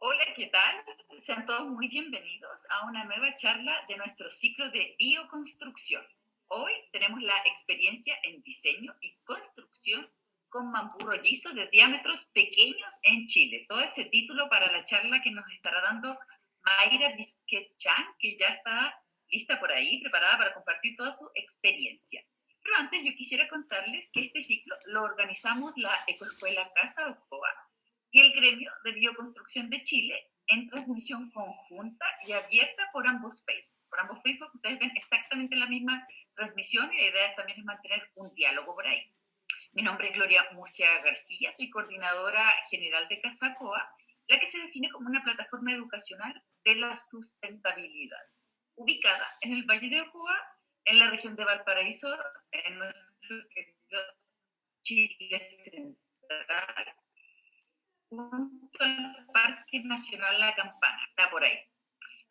Hola, ¿qué tal? Sean todos muy bienvenidos a una nueva charla de nuestro ciclo de bioconstrucción. Hoy tenemos la experiencia en diseño y construcción con bambú rollizo de diámetros pequeños en Chile. Todo ese título para la charla que nos estará dando Mayra Bisquet-Chan, que ya está lista por ahí, preparada para compartir toda su experiencia. Pero antes yo quisiera contarles que este ciclo lo organizamos la Ecoescuela Casa Ocoa y el Gremio de Bioconstrucción de Chile en transmisión conjunta y abierta por ambos Facebook. Por ambos Facebook ustedes ven exactamente la misma transmisión y la idea también es mantener un diálogo por ahí. Mi nombre es Gloria Murcia García, soy coordinadora general de Casacoa, la que se define como una plataforma educacional de la sustentabilidad, ubicada en el Valle de Ocoa, en la región de Valparaíso, en nuestro querido Chile central, junto al Parque Nacional La Campana, está por ahí.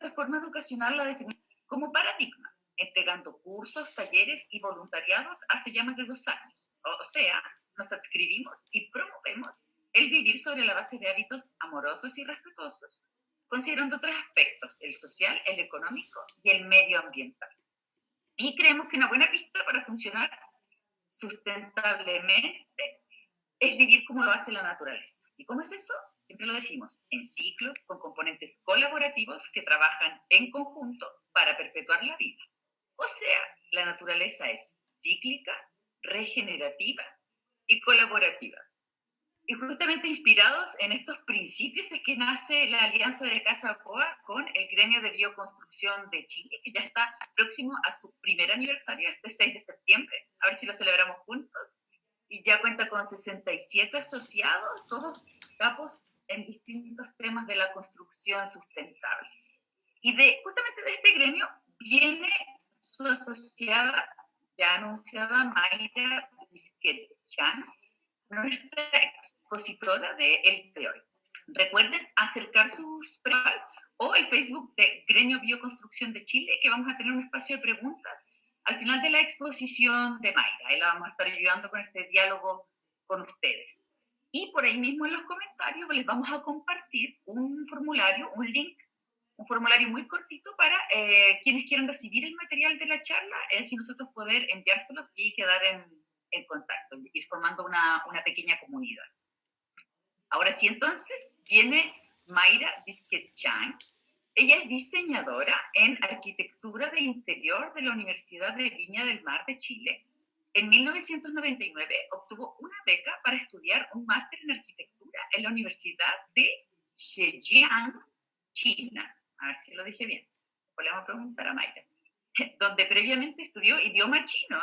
La forma educacional la define como paradigma, entregando cursos, talleres y voluntariados hace ya más de 2 años. O sea, nos adscribimos y promovemos el vivir sobre la base de hábitos amorosos y respetuosos, considerando 3 aspectos: el social, el económico y el medioambiental. Y creemos que una buena pista para funcionar sustentablemente es vivir como lo hace la naturaleza. ¿Y cómo es eso? Siempre lo decimos, en ciclos con componentes colaborativos que trabajan en conjunto para perpetuar la vida. O sea, la naturaleza es cíclica, regenerativa y colaborativa. Y justamente inspirados en estos principios es que nace la Alianza de Casa Ocoa con el Gremio de Bioconstrucción de Chile, que ya está próximo a su primer aniversario, este 6 de septiembre. A ver si lo celebramos juntos. Y ya cuenta con 67 asociados, todos capos en distintos temas de la construcción sustentable. Y justamente de este gremio viene su asociada, ya anunciada, Mayra Bisquet-Chan, nuestra expositora del de hoy. Recuerden acercar sus preguntas o el Facebook de Gremio Bioconstrucción de Chile, que vamos a tener un espacio de preguntas al final de la exposición de Mayra. Ahí la vamos a estar ayudando con este diálogo con ustedes. Y por ahí mismo en los comentarios les vamos a compartir un formulario, un link, un formulario muy cortito para quienes quieran recibir el material de la charla, y nosotros poder enviárselos y quedar en contacto, ir formando una pequeña comunidad. Ahora sí, entonces, viene Mayra Bisquet-Chan. Ella es diseñadora en arquitectura de interior de la Universidad de Viña del Mar de Chile. En 1999 obtuvo una beca para estudiar un máster en arquitectura en la Universidad de Zhejiang, China. A ver si lo dije bien. Después le vamos a preguntar a Mayra. Donde previamente estudió idioma chino.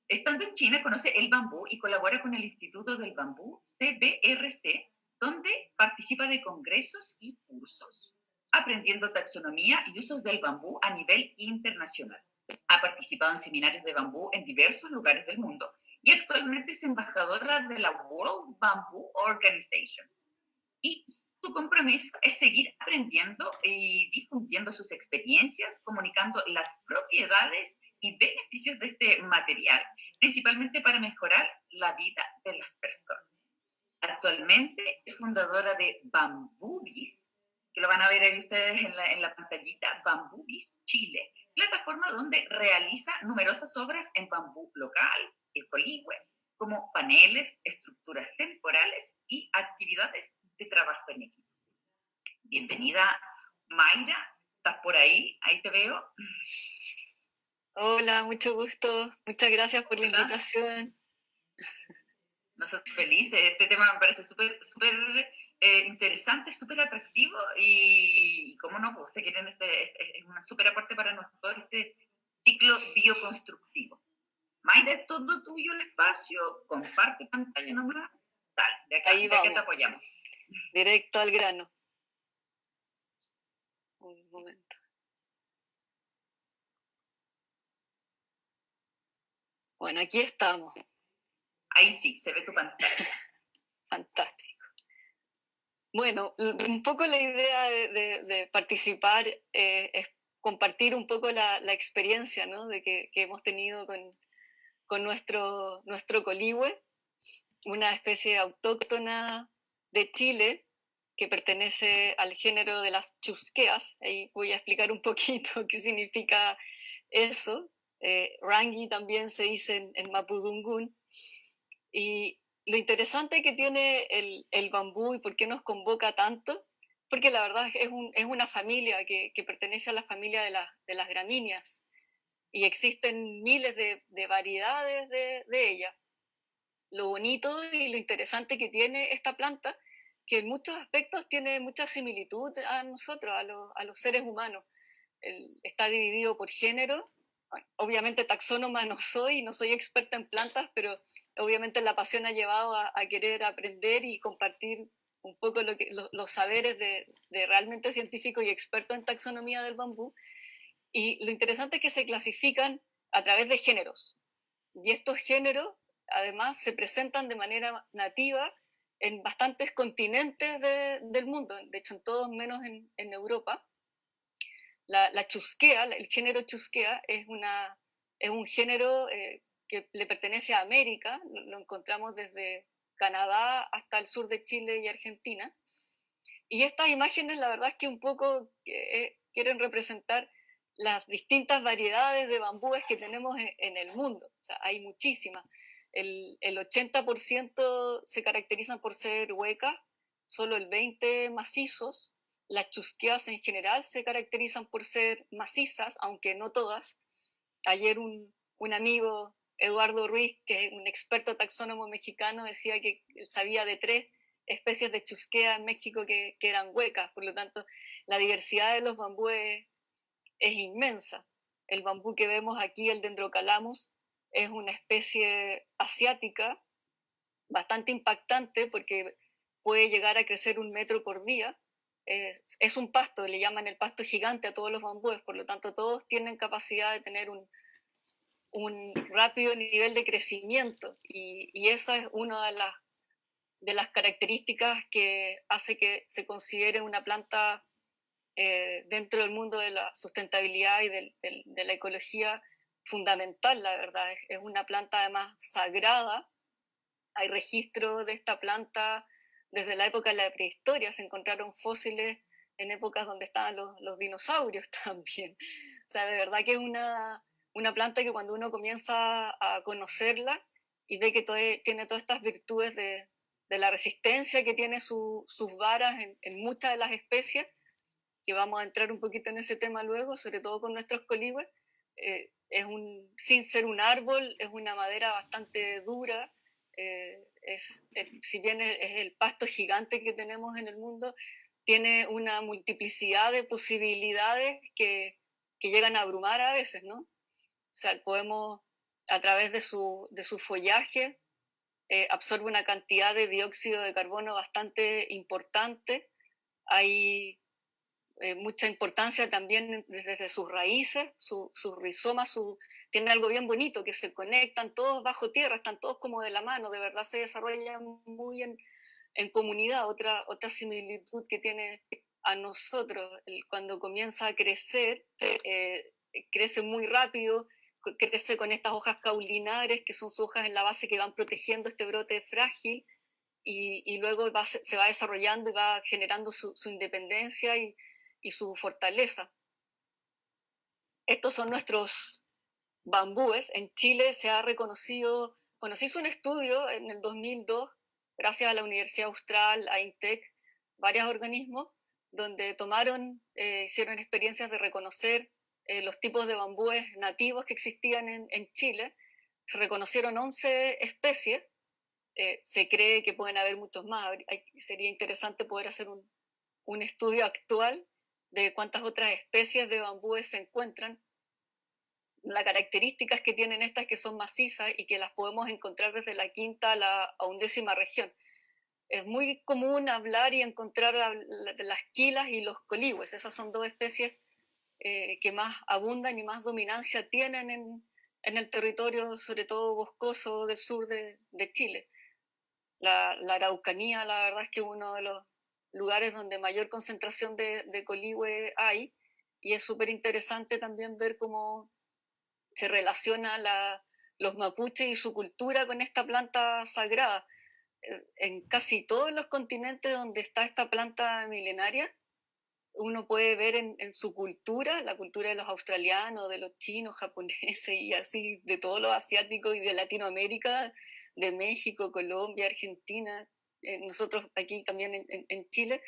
Estando en China, conoce el bambú y colabora con el Instituto del Bambú, CBRC, donde participa de congresos y cursos, aprendiendo taxonomía y usos del bambú a nivel internacional. Ha participado en seminarios de bambú en diversos lugares del mundo y actualmente es embajadora de la World Bamboo Organization. Y su compromiso es seguir aprendiendo y difundiendo sus experiencias, comunicando las propiedades y beneficios de este material, principalmente para mejorar la vida de las personas. Actualmente es fundadora de Bambubis, que lo van a ver ahí ustedes en la pantallita, Bambubis Chile, plataforma donde realiza numerosas obras en bambú local, ecoligüe, como paneles, estructuras temporales y actividades de trabajo en equipo. Bienvenida, Mayra, ¿estás por ahí? Ahí te veo. Hola, mucho gusto. Muchas gracias por la Hola. invitación. Nosotros felices. Este tema me parece súper interesante, súper atractivo y cómo no, pues se quieren es un súper aporte para nosotros este ciclo bioconstructivo. Mayra, es todo tuyo el espacio, comparte pantalla nomás. Tal, de acá te apoyamos. Directo al grano. Un momento. Bueno, aquí estamos. Ahí sí, se ve tu pantalla. Fantástico. Bueno, un poco la idea de participar es compartir un poco la experiencia, ¿no? de que hemos tenido con nuestro coligüe, una especie autóctona de Chile que pertenece al género de las chusqueas. Ahí voy a explicar un poquito qué significa eso. Rangi también se dice en Mapudungún. Y lo interesante que tiene el bambú y por qué nos convoca tanto, porque la verdad es una familia que pertenece a la familia de las gramíneas y existen miles de variedades de ella. Lo bonito y lo interesante que tiene esta planta, que en muchos aspectos tiene mucha similitud a nosotros, a los seres humanos. Está dividido por género. Bueno, obviamente taxónoma no soy experta en plantas, pero obviamente la pasión ha llevado a querer aprender y compartir un poco los saberes de realmente científico y experto en taxonomía del bambú. Y lo interesante es que se clasifican a través de géneros. Y estos géneros, además, se presentan de manera nativa en bastantes continentes del mundo, de hecho en todos menos en Europa. La chusquea, el género chusquea, es un género que le pertenece a América, lo encontramos desde Canadá hasta el sur de Chile y Argentina. Y estas imágenes, la verdad es que un poco quieren representar las distintas variedades de bambúes que tenemos en el mundo. O sea, hay muchísimas. El 80% se caracterizan por ser huecas, solo el 20% macizos. Las chusqueas en general se caracterizan por ser macizas, aunque no todas. Ayer un amigo, Eduardo Ruiz, que es un experto taxónomo mexicano, decía que él sabía de 3 especies de chusquea en México que eran huecas. Por lo tanto, la diversidad de los bambúes es inmensa. El bambú que vemos aquí, el Dendrocalamus, es una especie asiática bastante impactante porque puede llegar a crecer 1 metro por día. Es un pasto, le llaman el pasto gigante a todos los bambúes, por lo tanto todos tienen capacidad de tener un rápido nivel de crecimiento y esa es una de las características que hace que se considere una planta dentro del mundo de la sustentabilidad y de la ecología fundamental, la verdad. Es una planta además sagrada. Hay registro de esta planta desde la época de la prehistoria. Se encontraron fósiles en épocas donde estaban los dinosaurios también. O sea, de verdad que es una planta que cuando uno comienza a conocerla y ve que tiene todas estas virtudes de la resistencia que tiene sus varas en muchas de las especies, que vamos a entrar un poquito en ese tema luego, sobre todo con nuestros coligües, sin ser un árbol, es una madera bastante dura, si bien es el pasto gigante que tenemos en el mundo, tiene una multiplicidad de posibilidades que llegan a abrumar a veces, ¿no? O sea, podemos, a través de su follaje, absorbe una cantidad de dióxido de carbono bastante importante. Hay mucha importancia también desde sus raíces, sus rizomas, tiene algo bien bonito, que se conectan todos bajo tierra, están todos como de la mano, de verdad se desarrollan muy en comunidad. Otra similitud que tiene a nosotros, cuando comienza a crecer, crece muy rápido, crece con estas hojas caulinares, que son sus hojas en la base que van protegiendo este brote frágil, y luego se va desarrollando y va generando su independencia y su fortaleza. Estos son nuestros bambúes. En Chile se ha reconocido, bueno, se hizo un estudio en el 2002, gracias a la Universidad Austral, a INTEC, varios organismos, donde hicieron experiencias de reconocer los tipos de bambúes nativos que existían en Chile. Se reconocieron 11 especies. Se cree que pueden haber muchos más. Sería interesante poder hacer un estudio actual de cuántas otras especies de bambúes se encuentran. Las características que tienen estas, que son macizas y que las podemos encontrar desde la quinta a la 11ª región. Es muy común hablar y encontrar las quilas y los coligües. Esas son 2 especies que más abundan y más dominancia tienen en el territorio, sobre todo boscoso del sur de Chile. La Araucanía, la verdad es que es uno de los lugares donde mayor concentración de coligüe hay, y es súper interesante también ver cómo se relaciona los mapuches y su cultura con esta planta sagrada. en casi todos los continentes donde está esta planta milenaria, uno puede ver en su cultura, la cultura de los australianos, de los chinos, japoneses y así, de todos los asiáticos y de Latinoamérica, de México, Colombia, Argentina, nosotros aquí también en Chile,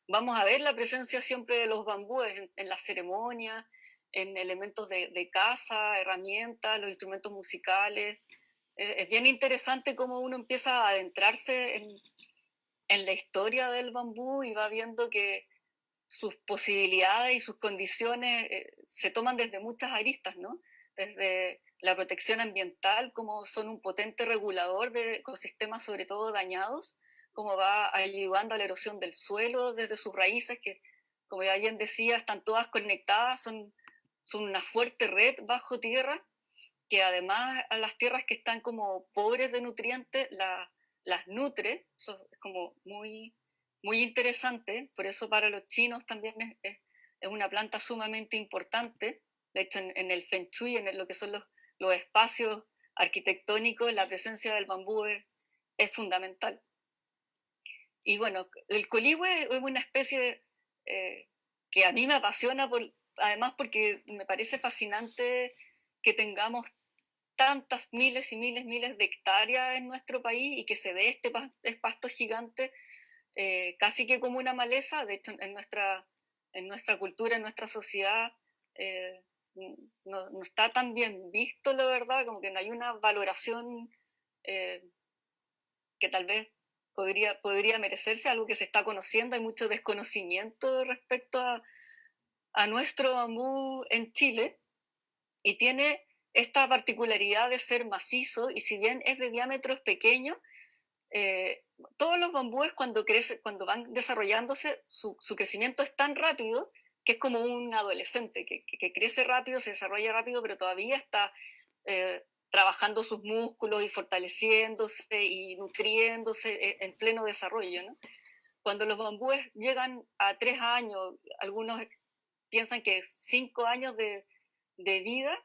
vamos a ver la presencia siempre de los bambúes en las ceremonias, en elementos de casa, herramientas, los instrumentos musicales. Es bien interesante cómo uno empieza a adentrarse en la historia del bambú y va viendo que sus posibilidades y sus condiciones se toman desde muchas aristas, ¿no? Desde la protección ambiental, como son un potente regulador de ecosistemas, sobre todo dañados, como va ayudando a la erosión del suelo desde sus raíces, que, como ya bien decía, están todas conectadas, son una fuerte red bajo tierra, que además a las tierras que están como pobres de nutrientes, las nutre. Eso es como muy interesante, por eso para los chinos también es una planta sumamente importante. De hecho, en el Feng Shui, lo que son los espacios arquitectónicos, la presencia del bambú es fundamental. Y bueno, el coligüe es una especie que a mí me apasiona, además porque me parece fascinante que tengamos tantas miles y miles de hectáreas en nuestro país y que se dé este pasto gigante casi que como una maleza. De hecho, en nuestra cultura, en nuestra sociedad, no está tan bien visto, la verdad, como que no hay una valoración eh, que tal vez podría merecerse, algo que se está conociendo. Hay mucho desconocimiento respecto a nuestro bambú en Chile, y tiene esta particularidad de ser macizo, y si bien es de diámetros pequeños, todos los bambúes cuando van desarrollándose, su crecimiento es tan rápido que es como un adolescente que crece rápido, se desarrolla rápido, pero todavía está trabajando sus músculos y fortaleciéndose y nutriéndose en pleno desarrollo, ¿no? Cuando los bambúes llegan a 3 años, algunos piensan que 5 años de vida,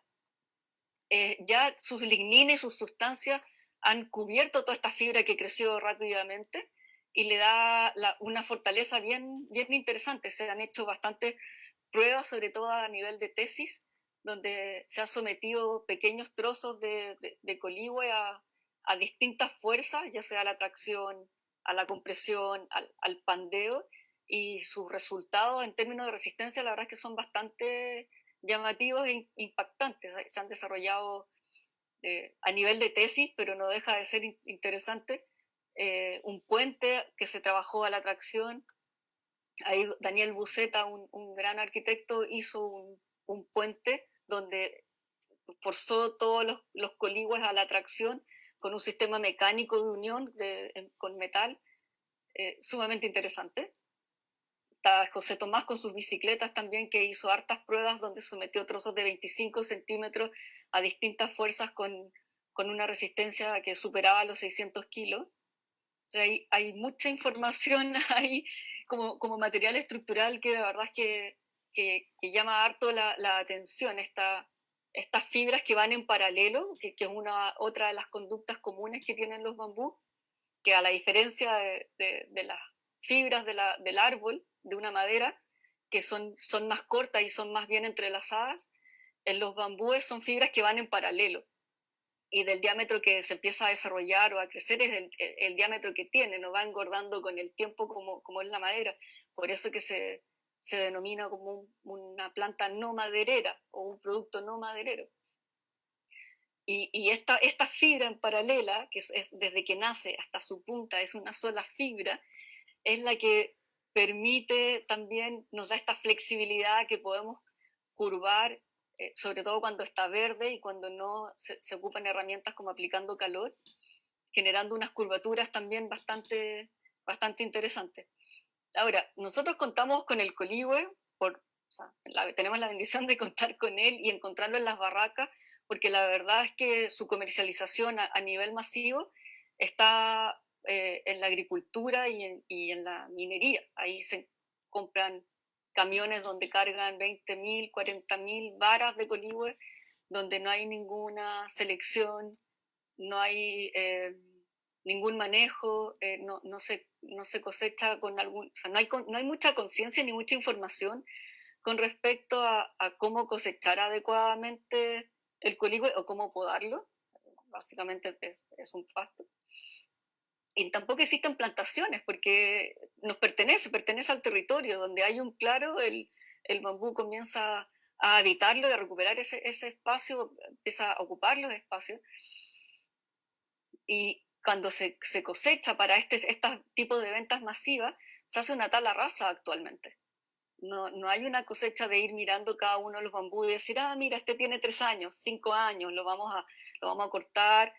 ya sus ligninas y sus sustancias han cubierto toda esta fibra que creció rápidamente y le da una fortaleza bien interesante. Se han hecho bastantes pruebas, sobre todo a nivel de tesis, donde se han sometido pequeños trozos de coligüe a distintas fuerzas, ya sea a la tracción, a la compresión, al pandeo, y sus resultados en términos de resistencia, la verdad es que son bastante llamativos e impactantes. Se han desarrollado a nivel de tesis, pero no deja de ser interesante. Un puente que se trabajó a la tracción. Ahí Daniel Buceta, un gran arquitecto, hizo un puente donde forzó todos los coligües a la tracción con un sistema mecánico de unión con metal, sumamente interesante. Está José Tomás con sus bicicletas también, que hizo hartas pruebas donde sometió trozos de 25 centímetros a distintas fuerzas con una resistencia que superaba los 600 kilos. O sea, hay mucha información ahí como material estructural que de verdad es que llama harto la atención. Estas fibras que van en paralelo, que es otra de las conductas comunes que tienen los bambús, que a la diferencia de las fibras del árbol, de una madera, que son más cortas y son más bien entrelazadas, en los bambúes son fibras que van en paralelo, y del diámetro que se empieza a desarrollar o a crecer es el diámetro que tiene, no va engordando con el tiempo como es la madera. Por eso que se denomina como una planta no maderera o un producto no maderero. Y esta fibra en paralela, que es desde que nace hasta su punta, es una sola fibra, es la que permite también, nos da esta flexibilidad que podemos curvar, sobre todo cuando está verde y cuando no se ocupan herramientas como aplicando calor, generando unas curvaturas también bastante interesantes. Ahora, nosotros contamos con el coligüe, tenemos la bendición de contar con él y encontrarlo en las barracas, porque la verdad es que su comercialización a nivel masivo está en la agricultura y en la minería. Ahí se compran camiones donde cargan 20.000, 40.000 varas de coligüe, donde no hay ninguna selección, no hay ningún manejo, no se cosecha con algún, o sea, no hay mucha conciencia ni mucha información con respecto a cómo cosechar adecuadamente el coligüe o cómo podarlo. Básicamente es un pasto. Y tampoco existen plantaciones porque pertenece al territorio. Donde hay un claro, el bambú comienza a habitarlo y a recuperar ese espacio, empieza a ocupar los espacios. Y cuando se cosecha para este tipo de ventas masivas, se hace una tala rasa actualmente. No hay una cosecha de ir mirando cada uno de los bambús y decir, mira, este tiene 3 años, 5 años, lo vamos a cortar,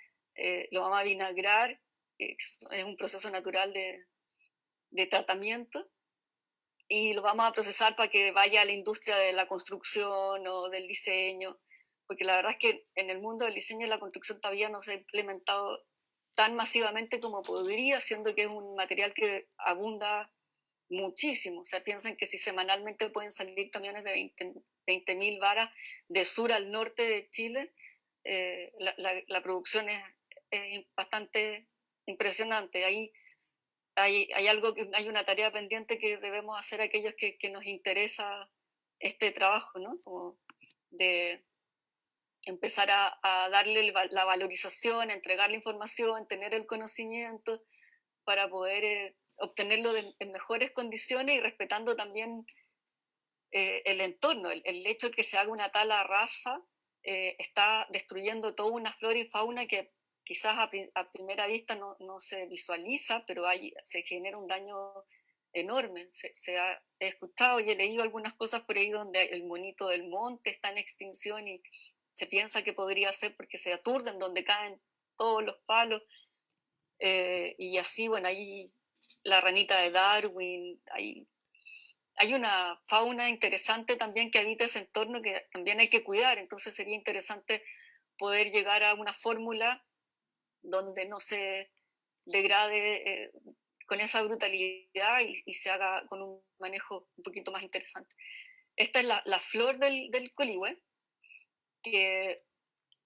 lo vamos a vinagrar. Es un proceso natural de tratamiento, y lo vamos a procesar para que vaya a la industria de la construcción o del diseño, porque la verdad es que en el mundo del diseño y la construcción todavía no se ha implementado tan masivamente como podría, siendo que es un material que abunda muchísimo. O sea, piensen que si semanalmente pueden salir camiones de 20.000 varas de sur al norte de Chile, la producción es bastante impresionante. Hay una tarea pendiente que debemos hacer aquellos que nos interesa este trabajo, ¿no? Como de empezar a darle la valorización, entregar la información, tener el conocimiento para poder obtenerlo en mejores condiciones y respetando también el entorno. El hecho de que se haga una tala rasa está destruyendo toda una flora y fauna que quizás a primera vista no se visualiza, pero se genera un daño enorme. He escuchado y he leído algunas cosas por ahí donde el monito del monte está en extinción y se piensa que podría ser porque se aturden donde caen todos los palos. Y así, bueno, hay la ranita de Darwin, hay una fauna interesante también que habita ese entorno que también hay que cuidar. Entonces sería interesante poder llegar a una fórmula donde no se degrade con esa brutalidad y se haga con un manejo un poquito más interesante. Esta es la flor del coligüe, que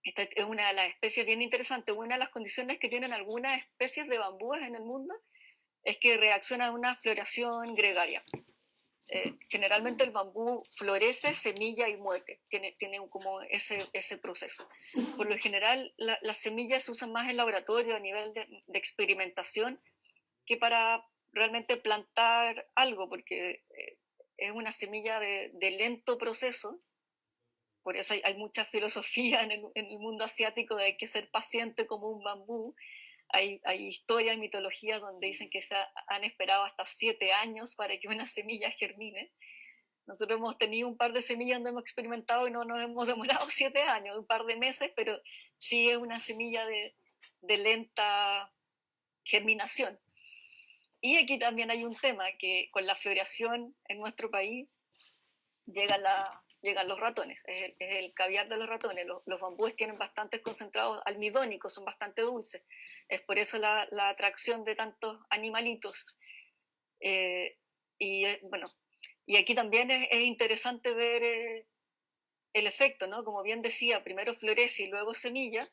esta es una de las especies bien interesantes. Una de las condiciones que tienen algunas especies de bambúes en el mundo es que reaccionan a una floración gregaria. Generalmente el bambú florece, semilla y muere, tiene como ese proceso. Por lo general, las semillas se usan más en laboratorio a nivel de experimentación que para realmente plantar algo, porque es una semilla de lento proceso. Por eso hay mucha filosofía en el mundo asiático de hay que ser paciente como un bambú. Hay historias y mitologías donde dicen que han esperado hasta 7 años para que una semilla germine. Nosotros hemos tenido un par de semillas donde hemos experimentado y no nos hemos demorado 7 años, un par de meses, pero sí es una semilla de lenta germinación. Y aquí también hay un tema, que con la floración en nuestro país llegan los ratones, es el caviar de los ratones. Los bambúes tienen bastantes concentrados almidónicos, son bastante dulces. Es por eso la atracción de tantos animalitos. Bueno, y aquí también es interesante ver el efecto, ¿no? Como bien decía, primero florece y luego semilla.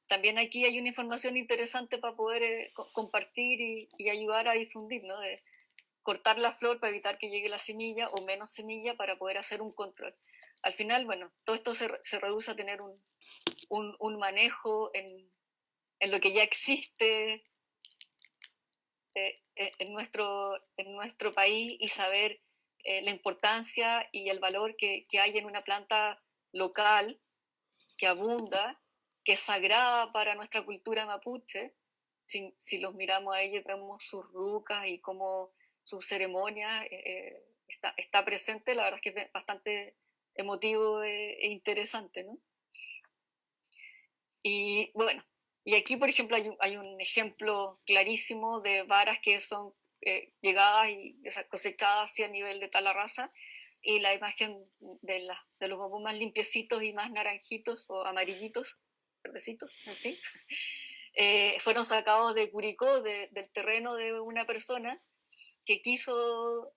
También aquí hay una información interesante para poder compartir y ayudar a difundir, ¿no? De cortar la flor para evitar que llegue la semilla o menos semilla para poder hacer un control. Al final, bueno, todo esto se reduce a tener un manejo en lo que ya existe en nuestro país y saber la importancia y el valor que hay en una planta local que abunda, que es sagrada para nuestra cultura mapuche. Si los miramos a ellos, vemos sus rucas y cómo sus ceremonias está presente. La verdad es que es bastante emotivo e interesante, ¿no? Y bueno, y aquí, por ejemplo, hay un ejemplo clarísimo de varas que son llegadas y cosechadas así a nivel de tala rasa, y la imagen de los bambús más limpiecitos y más naranjitos o amarillitos, verdecitos, en fin, fueron sacados de Curicó, del terreno de una persona que quiso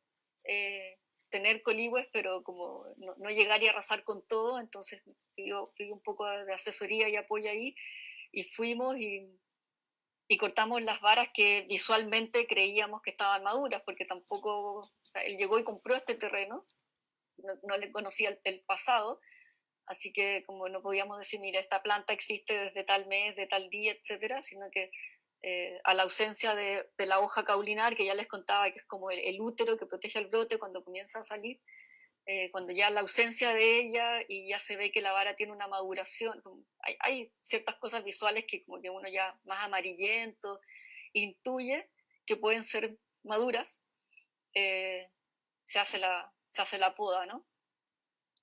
tener coligües, pero como no llegar y arrasar con todo, entonces pidió un poco de asesoría y apoyo ahí, y fuimos y cortamos las varas que visualmente creíamos que estaban maduras, porque tampoco, o sea, él llegó y compró este terreno, no le conocía el pasado, así que como no podíamos decir, mira, esta planta existe desde tal mes, de tal día, etcétera, sino que a la ausencia de la hoja caulinar, que ya les contaba que es como el útero que protege el brote cuando comienza a salir, cuando ya la ausencia de ella y ya se ve que la vara tiene una maduración, hay ciertas cosas visuales que como que uno ya más amarillento intuye que pueden ser maduras, eh, se hace la poda, ¿no?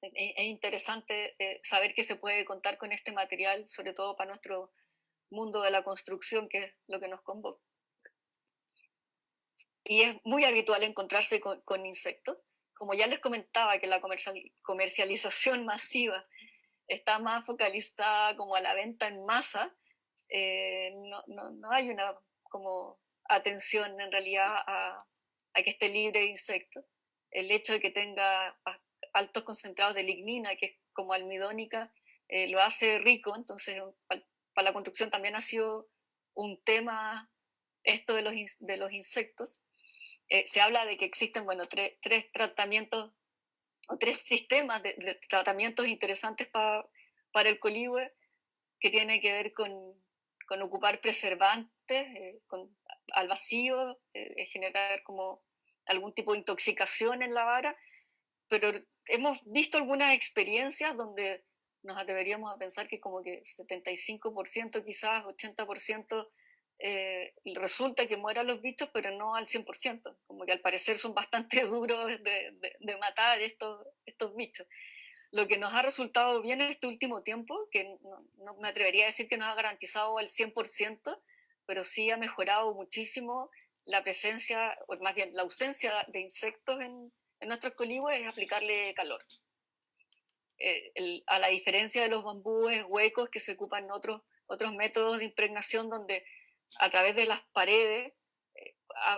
Es interesante saber que se puede contar con este material, sobre todo para nuestro mundo de la construcción, que es lo que nos convoca. Y es muy habitual encontrarse con insectos. Como ya les comentaba, que la comercialización masiva está más focalizada como a la venta en masa, no hay una como atención en realidad a que esté libre de insectos. El hecho de que tenga altos concentrados de lignina, que es como almidónica, lo hace rico, entonces para la construcción también ha sido un tema esto de los insectos. Se habla de que existen, bueno, tres tratamientos o tres sistemas de tratamientos interesantes para el coligüe, que tiene que ver con ocupar preservantes al vacío, generar como algún tipo de intoxicación en la vara, pero hemos visto algunas experiencias donde nos atreveríamos a pensar que como que 75%, quizás 80%, resulta que mueran los bichos, pero no al 100%, como que al parecer son bastante duros de matar estos bichos. Lo que nos ha resultado bien en este último tiempo, que no me atrevería a decir que nos ha garantizado al 100%, pero sí ha mejorado muchísimo la presencia, o más bien la ausencia de insectos en nuestros coligües, es aplicarle calor. A la diferencia de los bambúes huecos que se ocupan otros métodos de impregnación donde a través de las paredes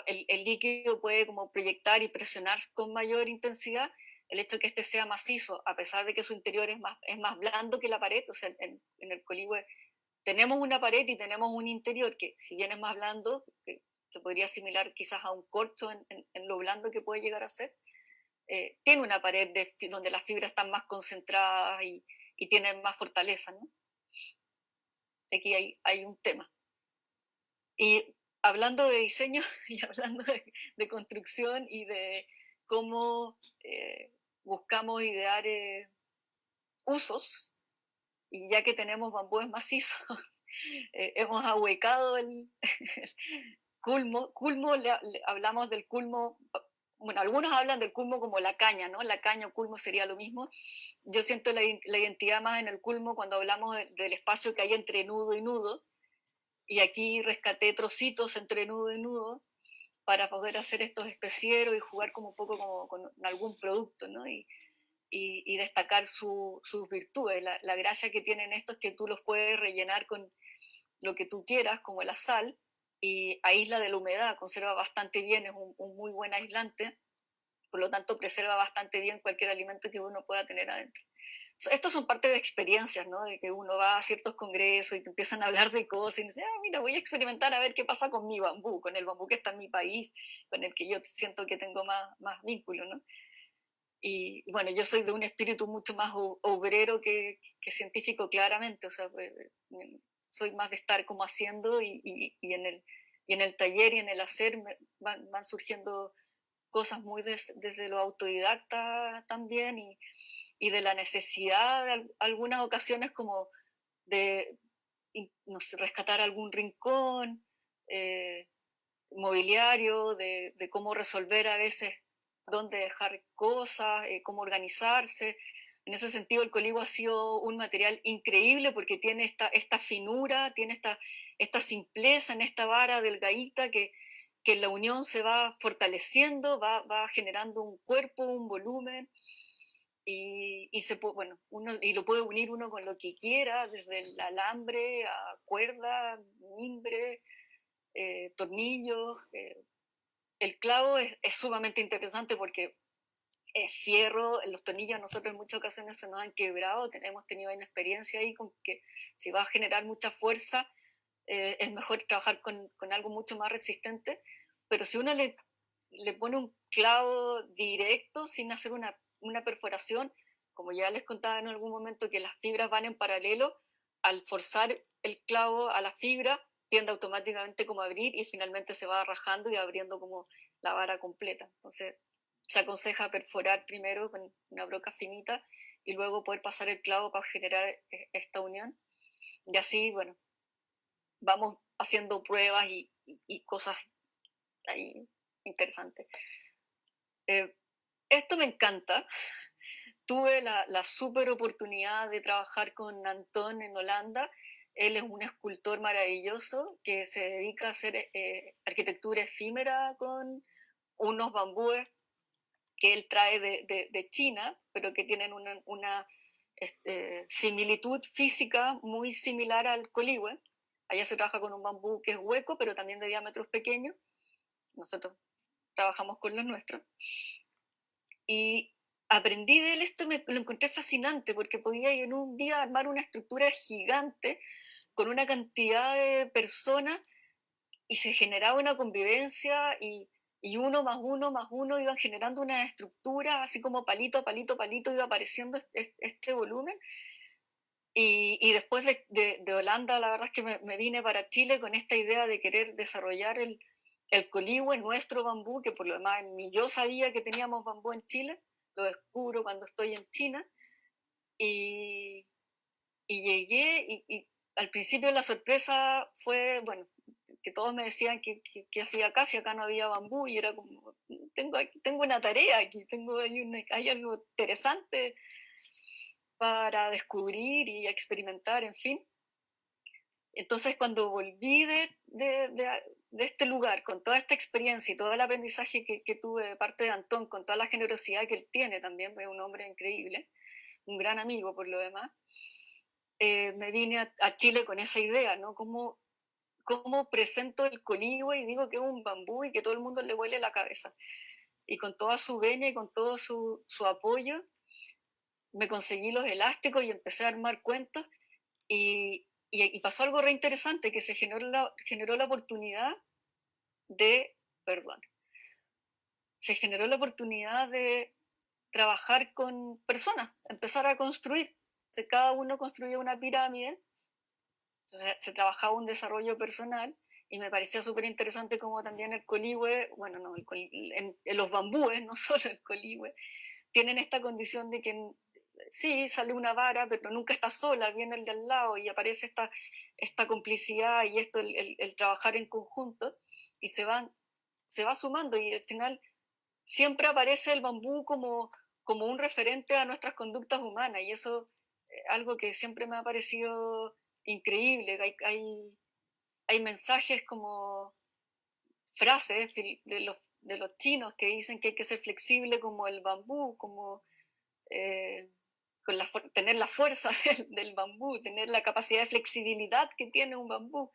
el líquido puede como proyectar y presionar con mayor intensidad, el hecho de que este sea macizo, a pesar de que su interior es más blando que la pared, o sea, en el coligüe tenemos una pared y tenemos un interior que, si bien es más blando, que se podría asimilar quizás a un corcho en lo blando que puede llegar a ser, tiene una pared donde las fibras están más concentradas y tienen más fortaleza, ¿no? Aquí hay un tema. Y hablando de diseño y hablando de construcción y de cómo buscamos idear usos, y ya que tenemos bambúes macizos, hemos ahuecado el culmo. Hablamos del culmo, bueno, algunos hablan del culmo como la caña, ¿no? La caña o culmo sería lo mismo. Yo siento la identidad más en el culmo cuando hablamos del espacio que hay entre nudo y nudo, y aquí rescaté trocitos entre nudo y nudo para poder hacer estos especieros y jugar como un poco como con algún producto, ¿no? Y destacar sus virtudes. La gracia que tienen estos es que tú los puedes rellenar con lo que tú quieras, como la sal, y aísla de la humedad, conserva bastante bien, es un muy buen aislante, por lo tanto preserva bastante bien cualquier alimento que uno pueda tener adentro. Estos son parte de experiencias, ¿no? De que uno va a ciertos congresos y te empiezan a hablar de cosas y dice, mira, voy a experimentar a ver qué pasa con mi bambú, con el bambú que está en mi país, con el que yo siento que tengo más vínculo, ¿no? Y bueno, yo soy de un espíritu mucho más obrero que científico, claramente, o sea, soy más de estar como haciendo y en el taller y en el hacer van surgiendo cosas muy desde lo autodidacta también y de la necesidad de algunas ocasiones como de no sé, rescatar algún rincón mobiliario, de cómo resolver a veces dónde dejar cosas, cómo organizarse. En ese sentido, el colibo ha sido un material increíble porque tiene esta finura, tiene esta simpleza en esta vara delgadita que en la unión se va fortaleciendo, va generando un cuerpo, un volumen, bueno, y lo puede unir uno con lo que quiera, desde el alambre a cuerda, mimbre, tornillos. El clavo es sumamente interesante porque es fierro, los tornillos a nosotros en muchas ocasiones se nos han quebrado, hemos tenido una experiencia ahí con que si va a generar mucha fuerza, es mejor trabajar con algo mucho más resistente, pero si uno le pone un clavo directo sin hacer una perforación, como ya les contaba en algún momento que las fibras van en paralelo, al forzar el clavo a la fibra tiende automáticamente como a abrir y finalmente se va rajando y abriendo como la vara completa. Entonces se aconseja perforar primero con una broca finita y luego poder pasar el clavo para generar esta unión. Y así, bueno, vamos haciendo pruebas y cosas ahí interesantes. Esto me encanta. Tuve la super oportunidad de trabajar con Antón en Holanda. Él es un escultor maravilloso que se dedica a hacer arquitectura efímera con unos bambúes que él trae de China, pero que tienen una similitud física muy similar al coligüe. Allá se trabaja con un bambú que es hueco, pero también de diámetros pequeños. Nosotros trabajamos con los nuestros. Y aprendí de él esto, lo encontré fascinante, porque podía en un día armar una estructura gigante con una cantidad de personas y se generaba una convivencia y uno más uno iban generando una estructura, así como palito a palito a palito iba apareciendo este volumen. Y después de Holanda, la verdad es que me vine para Chile con esta idea de querer desarrollar el coligüe, nuestro bambú, que por lo demás ni yo sabía que teníamos bambú en Chile, lo descubro cuando estoy en China. Y, y llegué y al principio la sorpresa fue, bueno, que todos me decían que hacía acá, si acá no había bambú, y era como, tengo una tarea aquí, hay algo interesante para descubrir y experimentar, en fin. Entonces, cuando volví de este lugar, con toda esta experiencia y todo el aprendizaje que tuve de parte de Antón, con toda la generosidad que él tiene también, es un hombre increíble, un gran amigo por lo demás, me vine a Chile con esa idea, ¿no? ¿Cómo presento el coligüe y digo que es un bambú y que todo el mundo le huele la cabeza? Y con toda su venia y con todo su apoyo, me conseguí los elásticos y empecé a armar cuentos y pasó algo re interesante, que se generó la oportunidad de, perdón, se generó la oportunidad de trabajar con personas, empezar a construir. Entonces, cada uno construía una pirámide, se trabajaba un desarrollo personal y me parecía súper interesante como también el coligüe, bueno, no, en los bambúes, no solo el coligüe, tienen esta condición de que sí, sale una vara, pero nunca está sola, viene el de al lado y aparece esta complicidad y esto, el trabajar en conjunto y se va sumando y al final siempre aparece el bambú como un referente a nuestras conductas humanas y eso es algo que siempre me ha parecido increíble. Hay mensajes como frases de los chinos que dicen que hay que ser flexible como el bambú, como eh, tener la fuerza del bambú, tener la capacidad de flexibilidad que tiene un bambú.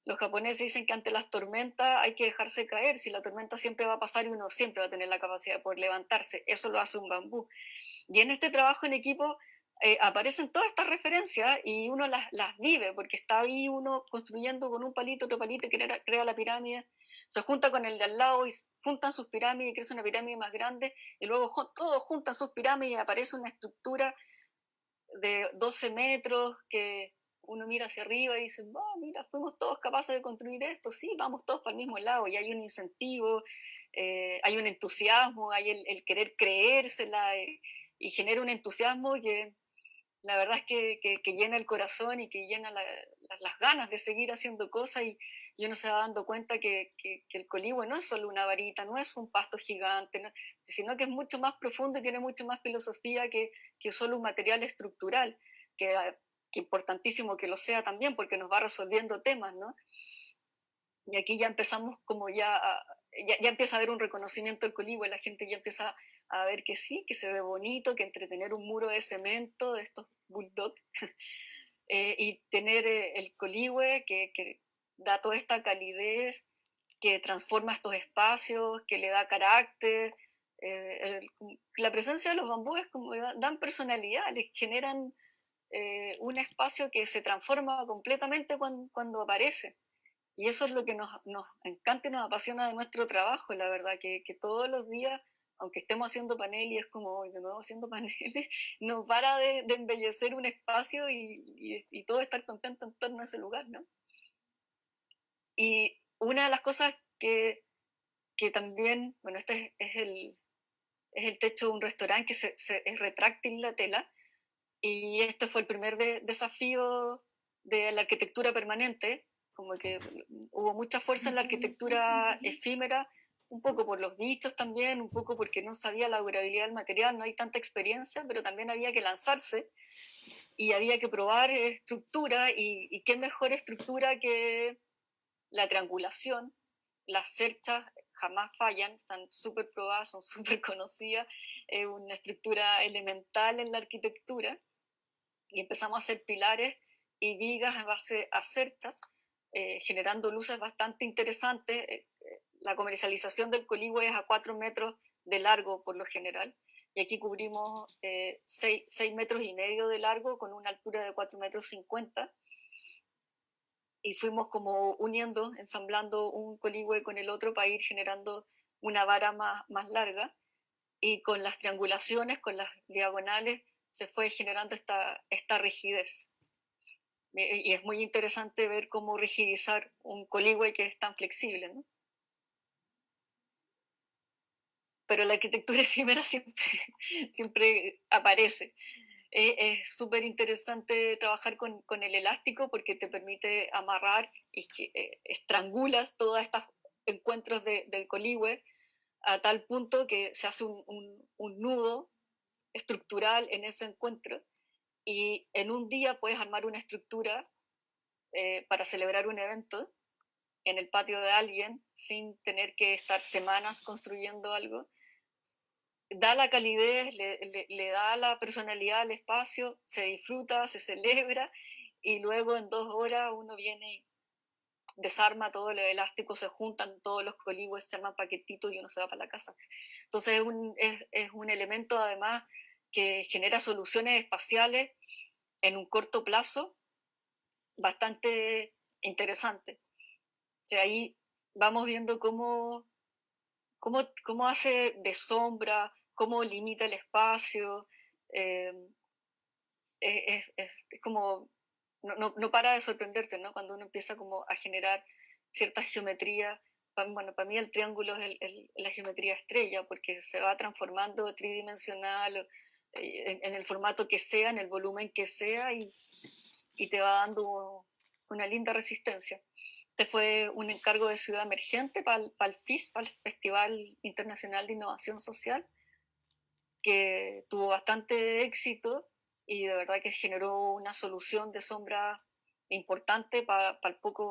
Los japoneses dicen que ante las tormentas hay que dejarse caer, si la tormenta siempre va a pasar y uno siempre va a tener la capacidad de poder levantarse, eso lo hace un bambú. Y en este trabajo en equipo aparecen todas estas referencias y uno las vive, porque está ahí uno construyendo con un palito, otro palito, que crea la pirámide, se junta con el de al lado y juntan sus pirámides y crece una pirámide más grande, y luego todos juntan sus pirámides y aparece una estructura de 12 metros que uno mira hacia arriba y dice, oh, mira, fuimos todos capaces de construir esto, sí, vamos todos para el mismo lado, y hay un incentivo, hay un entusiasmo, hay el querer creérsela, y genera un entusiasmo que la verdad es que llena el corazón y que llena las ganas de seguir haciendo cosas y uno se va dando cuenta que el coligüe no es solo una varita, no es un pasto gigante, ¿no? Sino que es mucho más profundo y tiene mucho más filosofía que solo un material estructural, que importantísimo que lo sea también porque nos va resolviendo temas, ¿no? Y aquí ya empezamos como ya empieza a haber un reconocimiento del coligüe, la gente ya empieza a ver que sí, que se ve bonito, que entretener un muro de cemento de estos bulldogs y tener el coligüe que da toda esta calidez, que transforma estos espacios, que le da carácter. La presencia de los bambúes como dan personalidad, les generan un espacio que se transforma completamente cuando aparece. Y eso es lo que nos encanta y nos apasiona de nuestro trabajo, la verdad, que todos los días, aunque estemos haciendo paneles, y es como hoy de nuevo haciendo paneles, no para de embellecer un espacio y todo estar contento en torno a ese lugar, ¿no? Y una de las cosas que también, bueno, este es el techo de un restaurante que es retráctil la tela, y este fue el primer desafío de la arquitectura permanente, como que hubo mucha fuerza en la arquitectura efímera, un poco por los bichos también, un poco porque no sabía la durabilidad del material, no hay tanta experiencia, pero también había que lanzarse y había que probar estructura, y qué mejor estructura que la triangulación. Las cerchas jamás fallan, están súper probadas, son súper conocidas, es una estructura elemental en la arquitectura, y empezamos a hacer pilares y vigas en base a cerchas, generando luces bastante interesantes. La comercialización del coligüe es a 4 metros de largo por lo general, y aquí cubrimos 6 metros y medio de largo con una altura de 4 metros 50, y fuimos como uniendo, ensamblando un coligüe con el otro para ir generando una vara más larga, y con las triangulaciones, con las diagonales, se fue generando esta rigidez. Y es muy interesante ver cómo rigidizar un coligüe que es tan flexible, ¿no? Pero la arquitectura efímera siempre aparece. Es súper interesante trabajar con el elástico porque te permite amarrar y estrangulas todos estos encuentros del coligüe a tal punto que se hace un nudo estructural en ese encuentro, y en un día puedes armar una estructura para celebrar un evento en el patio de alguien sin tener que estar semanas construyendo algo. Da la calidez, le da la personalidad al espacio, se disfruta, se celebra, y luego en 2 horas uno viene y desarma todo el elástico, se juntan todos los coligües, se arman paquetitos y uno se va para la casa. Entonces es un elemento además que genera soluciones espaciales en un corto plazo bastante interesante. O sea, ahí vamos viendo cómo hace de sombra, cómo limita el espacio. eh, es como, no para de sorprenderte, ¿no? Cuando uno empieza como a generar ciertas geometrías. Bueno, para mí el triángulo es la geometría estrella, porque se va transformando tridimensional, en el formato que sea, en el volumen que sea, y te va dando una linda resistencia. Este fue un encargo de Ciudad Emergente para el FIS, para el Festival Internacional de Innovación Social, que tuvo bastante éxito y de verdad que generó una solución de sombra importante para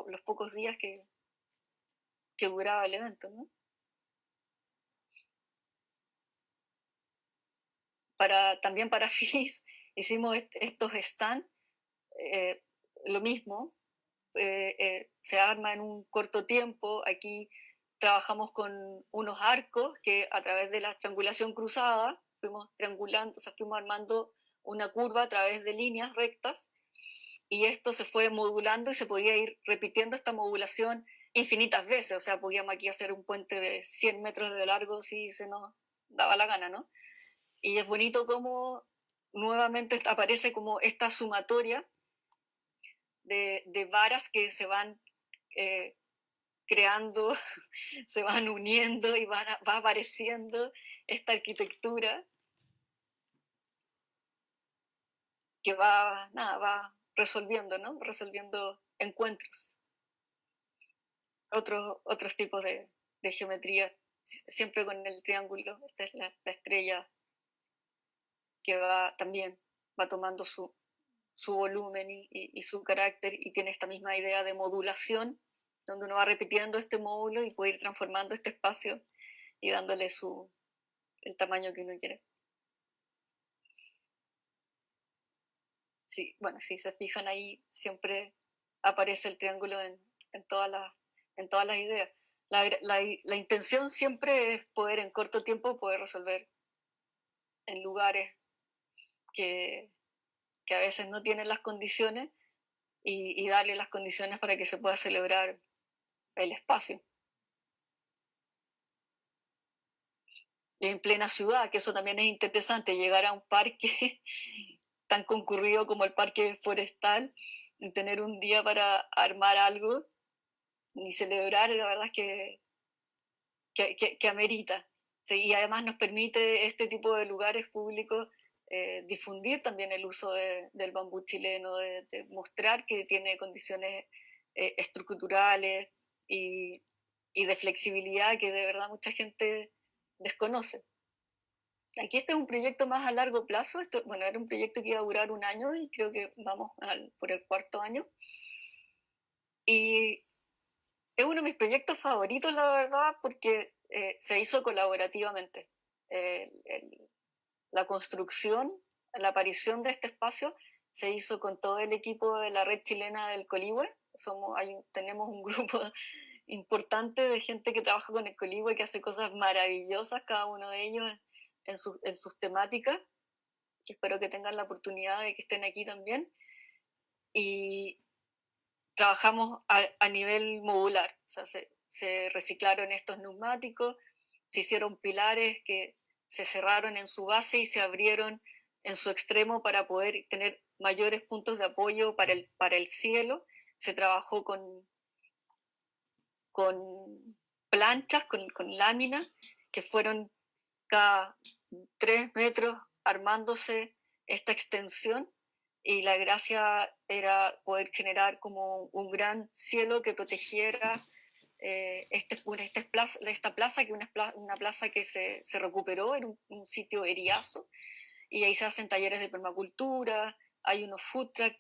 los pocos días que duraba el evento, ¿no? También para FIS hicimos estos stands, lo mismo, se arma en un corto tiempo. Aquí trabajamos con unos arcos que a través de la triangulación cruzada fuimos triangulando, o sea, fuimos armando una curva a través de líneas rectas, y esto se fue modulando y se podía ir repitiendo esta modulación infinitas veces. O sea, podíamos aquí hacer un puente de 100 metros de largo si se nos daba la gana, ¿no? Y es bonito cómo nuevamente aparece como esta sumatoria de varas que se van eh, creando, se van uniendo, y va apareciendo esta arquitectura que va resolviendo, ¿no? Resolviendo encuentros. Otros tipos de geometría, siempre con el triángulo. Esta es la estrella que también va tomando su volumen y su carácter, y tiene esta misma idea de modulación, donde uno va repitiendo este módulo y puede ir transformando este espacio y dándole el tamaño que uno quiere. Sí, bueno, si se fijan ahí, siempre aparece el triángulo en todas las ideas. La intención siempre es poder en corto tiempo poder resolver en lugares que que a veces no tienen las condiciones y darle las condiciones para que se pueda celebrar el espacio. Y en plena ciudad, que eso también es interesante, llegar a un parque tan concurrido como el parque forestal y tener un día para armar algo y celebrar, la verdad es que amerita. Sí, y además nos permite este tipo de lugares públicos difundir también el uso del bambú chileno, de mostrar que tiene condiciones estructurales y, y de flexibilidad que de verdad mucha gente desconoce. Aquí este es un proyecto más a largo plazo. Esto, bueno, era un proyecto que iba a durar un año y creo que vamos por el cuarto año. Y es uno de mis proyectos favoritos, la verdad, porque se hizo colaborativamente. La construcción, la aparición de este espacio se hizo con todo el equipo de la red chilena del Coligüe. Tenemos un grupo importante de gente que trabaja con el Coligüe, que hace cosas maravillosas, cada uno de ellos en sus temáticas. Y espero que tengan la oportunidad de que estén aquí también. Y trabajamos a nivel modular, o sea, se reciclaron estos neumáticos, se hicieron pilares que se cerraron en su base y se abrieron en su extremo para poder tener mayores puntos de apoyo para el cielo. Se trabajó con planchas, con láminas, que fueron cada 3 metros armándose esta extensión, y la gracia era poder generar como un gran cielo que protegiera esta plaza, que una plaza que se recuperó en un sitio eriazo, y ahí se hacen talleres de permacultura, hay unos food trucks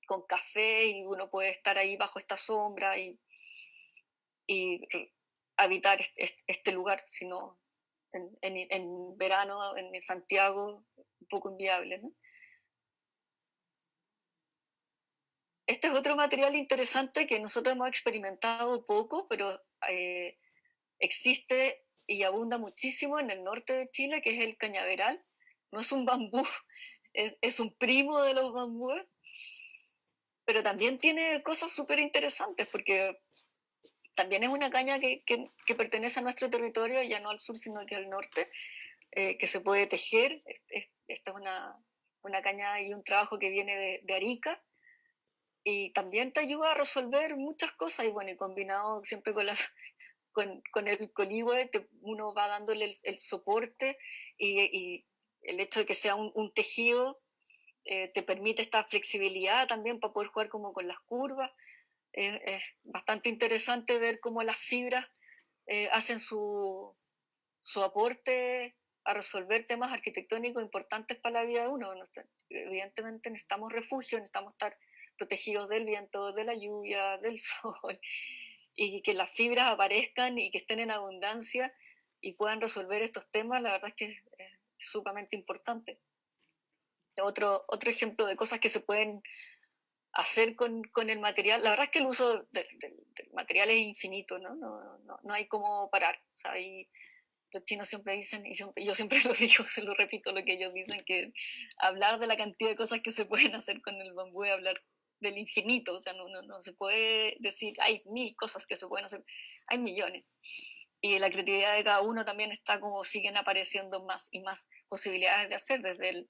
con café y uno puede estar ahí bajo esta sombra y habitar este lugar, sino en verano en Santiago un poco inviable, ¿no? Este es otro material interesante que nosotros hemos experimentado poco, pero existe y abunda muchísimo en el norte de Chile, que es el cañaveral. No es un bambú, es un primo de los bambúes, pero también tiene cosas súper interesantes, porque también es una caña que pertenece a nuestro territorio, ya no al sur, sino que al norte, que se puede tejer. Esta es una caña y un trabajo que viene de Arica, y también te ayuda a resolver muchas cosas, y bueno, y combinado siempre con el coligüe, uno va dándole el soporte, y el hecho de que sea un tejido te permite esta flexibilidad también para poder jugar como con las curvas. Es bastante interesante ver cómo las fibras hacen su aporte a resolver temas arquitectónicos importantes para la vida de uno. Evidentemente necesitamos refugio, necesitamos estar protegidos del viento, de la lluvia, del sol, y que las fibras aparezcan y que estén en abundancia y puedan resolver estos temas, la verdad es que es sumamente importante. Otro ejemplo de cosas que se pueden hacer con el material, la verdad es que el uso del material es infinito, ¿no? No hay cómo parar. O sea, los chinos siempre dicen, y yo siempre lo digo, se lo repito lo que ellos dicen, que hablar de la cantidad de cosas que se pueden hacer con el bambú es hablar del infinito. O sea, no se puede decir, hay 1000 cosas que se pueden hacer, hay millones. Y la creatividad de cada uno también está como siguen apareciendo más y más posibilidades de hacer, desde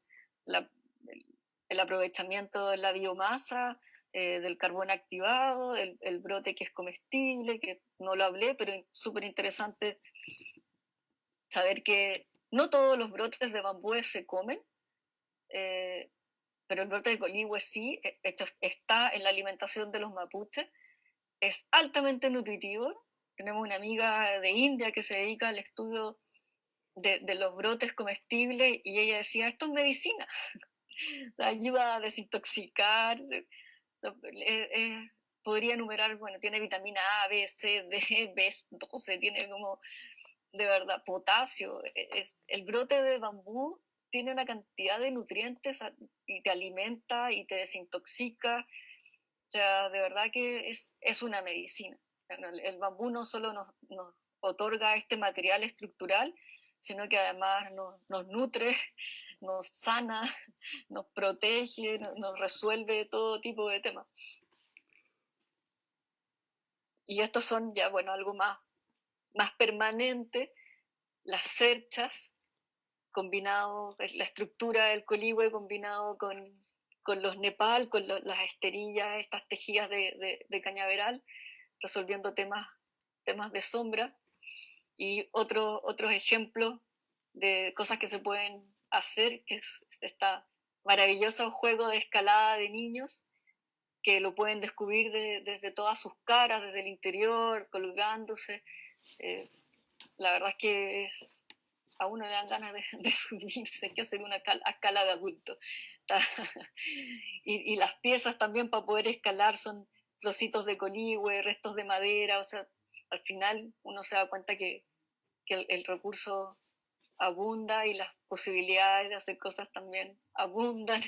el aprovechamiento de la biomasa, del carbón activado, el brote que es comestible, que no lo hablé, pero es súper interesante saber que no todos los brotes de bambúes se comen, pero el brote de coligüe sí. Esto está en la alimentación de los mapuches, es altamente nutritivo. Tenemos una amiga de India que se dedica al estudio de los brotes comestibles, y ella decía, esto es medicina, ayuda a desintoxicar. Podría enumerar, bueno, tiene vitamina A, B, C, D, B12, tiene como, de verdad, potasio. El brote de bambú tiene una cantidad de nutrientes y te alimenta y te desintoxica. O sea, de verdad que es una medicina. O sea, el bambú no solo nos otorga este material estructural, sino que además nos nutre, nos sana, nos protege, nos resuelve todo tipo de temas. Y estos son ya, bueno, algo más permanente, las cerchas, combinado, la estructura del coligüe combinado con los nepal, con las esterillas, estas tejidas de cañaveral, resolviendo temas de sombra. Y otros ejemplos de cosas que se pueden hacer, que es este maravilloso juego de escalada de niños, que lo pueden descubrir desde todas sus caras, desde el interior, colgándose. La verdad es que a uno le dan ganas de subirse, hay que hacer una escala de adulto. Y las piezas también para poder escalar son trocitos de coligüe, restos de madera, o sea, al final uno se da cuenta que el recurso abunda y las posibilidades de hacer cosas también abundan.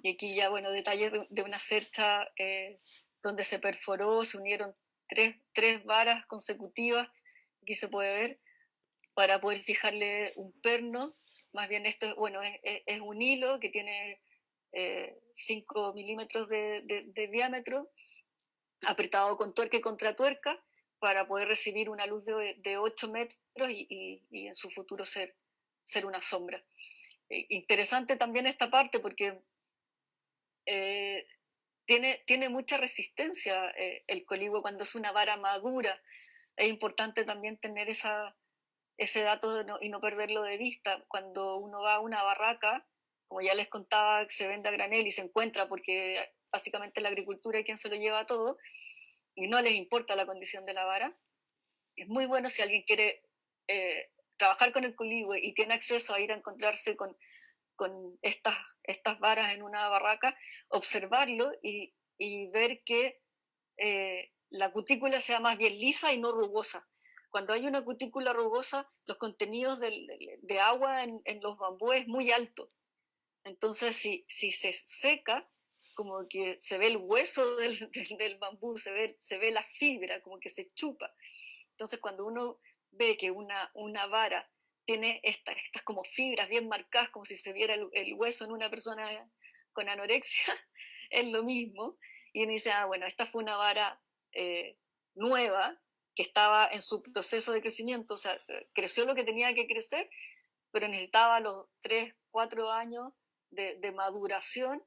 Y aquí ya, bueno, detalles de una cercha donde se perforó, se unieron tres varas consecutivas, aquí se puede ver, para poder fijarle un perno. Más bien esto, bueno, es un hilo que tiene 5 milímetros de diámetro, apretado con tuerca y contratuerca, para poder recibir una luz de 8 metros y en su futuro ser una sombra. Interesante también esta parte porque tiene mucha resistencia el coligüe cuando es una vara madura. Es importante también tener ese dato y no perderlo de vista. Cuando uno va a una barraca, como ya les contaba, que se vende a granel y se encuentra porque básicamente la agricultura es quien se lo lleva todo y no les importa la condición de la vara. Es muy bueno si alguien quiere trabajar con el coligüe y tiene acceso a ir a encontrarse con estas varas en una barraca, observarlo y ver que la cutícula sea más bien lisa y no rugosa. Cuando hay una cutícula rugosa, los contenidos de agua en los bambúes es muy alto. Entonces, si se seca, como que se ve el hueso del bambú, se ve la fibra, como que se chupa. Entonces, cuando uno ve que una vara tiene estas como fibras bien marcadas, como si se viera el hueso en una persona con anorexia, es lo mismo. Y uno dice, bueno, esta fue una vara nueva, que estaba en su proceso de crecimiento, o sea, creció lo que tenía que crecer, pero necesitaba los 3, 4 años de maduración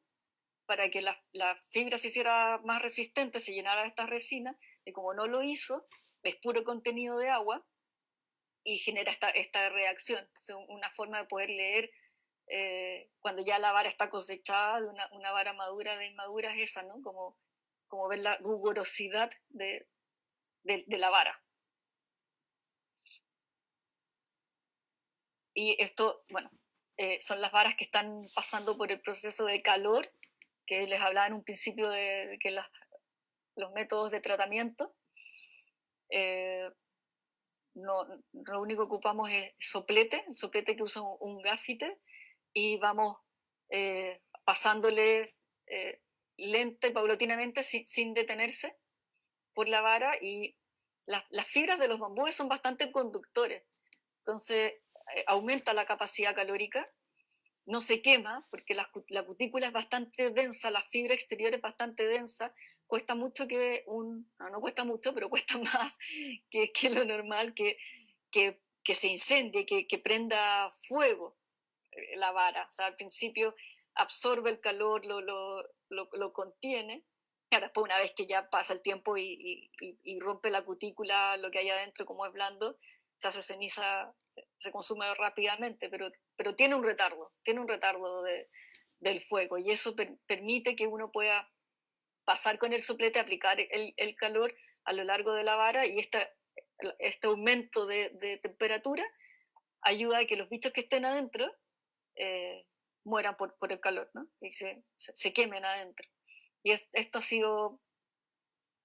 para que la fibra se hiciera más resistente, se llenara de estas resinas, y como no lo hizo, es puro contenido de agua y genera esta reacción. Entonces, una forma de poder leer cuando ya la vara está cosechada, de una vara madura de inmadura es esa, ¿no? Como ver la rigurosidad de la vara. Y esto, bueno, son las varas que están pasando por el proceso de calor, que les hablaba en un principio de que los métodos de tratamiento. Lo único que ocupamos es soplete, el soplete que usa un gáfite, y vamos pasándole lenta y paulatinamente sin detenerse por la vara, y las fibras de los bambúes son bastante conductores, entonces aumenta la capacidad calórica, no se quema porque la cutícula es bastante densa, la fibra exterior es bastante densa, cuesta mucho no cuesta mucho, pero cuesta más que lo normal, que se incendie, que prenda fuego la vara. O sea, al principio absorbe el calor, lo contiene. Y después, una vez que ya pasa el tiempo y rompe la cutícula, lo que hay adentro, como es blando, se hace ceniza, se consume rápidamente, pero tiene un retardo del fuego, y eso permite que uno pueda pasar con el soplete, aplicar el calor a lo largo de la vara, y este aumento de temperatura ayuda a que los bichos que estén adentro mueran por el calor, ¿no? Y se quemen adentro. Y esto ha sido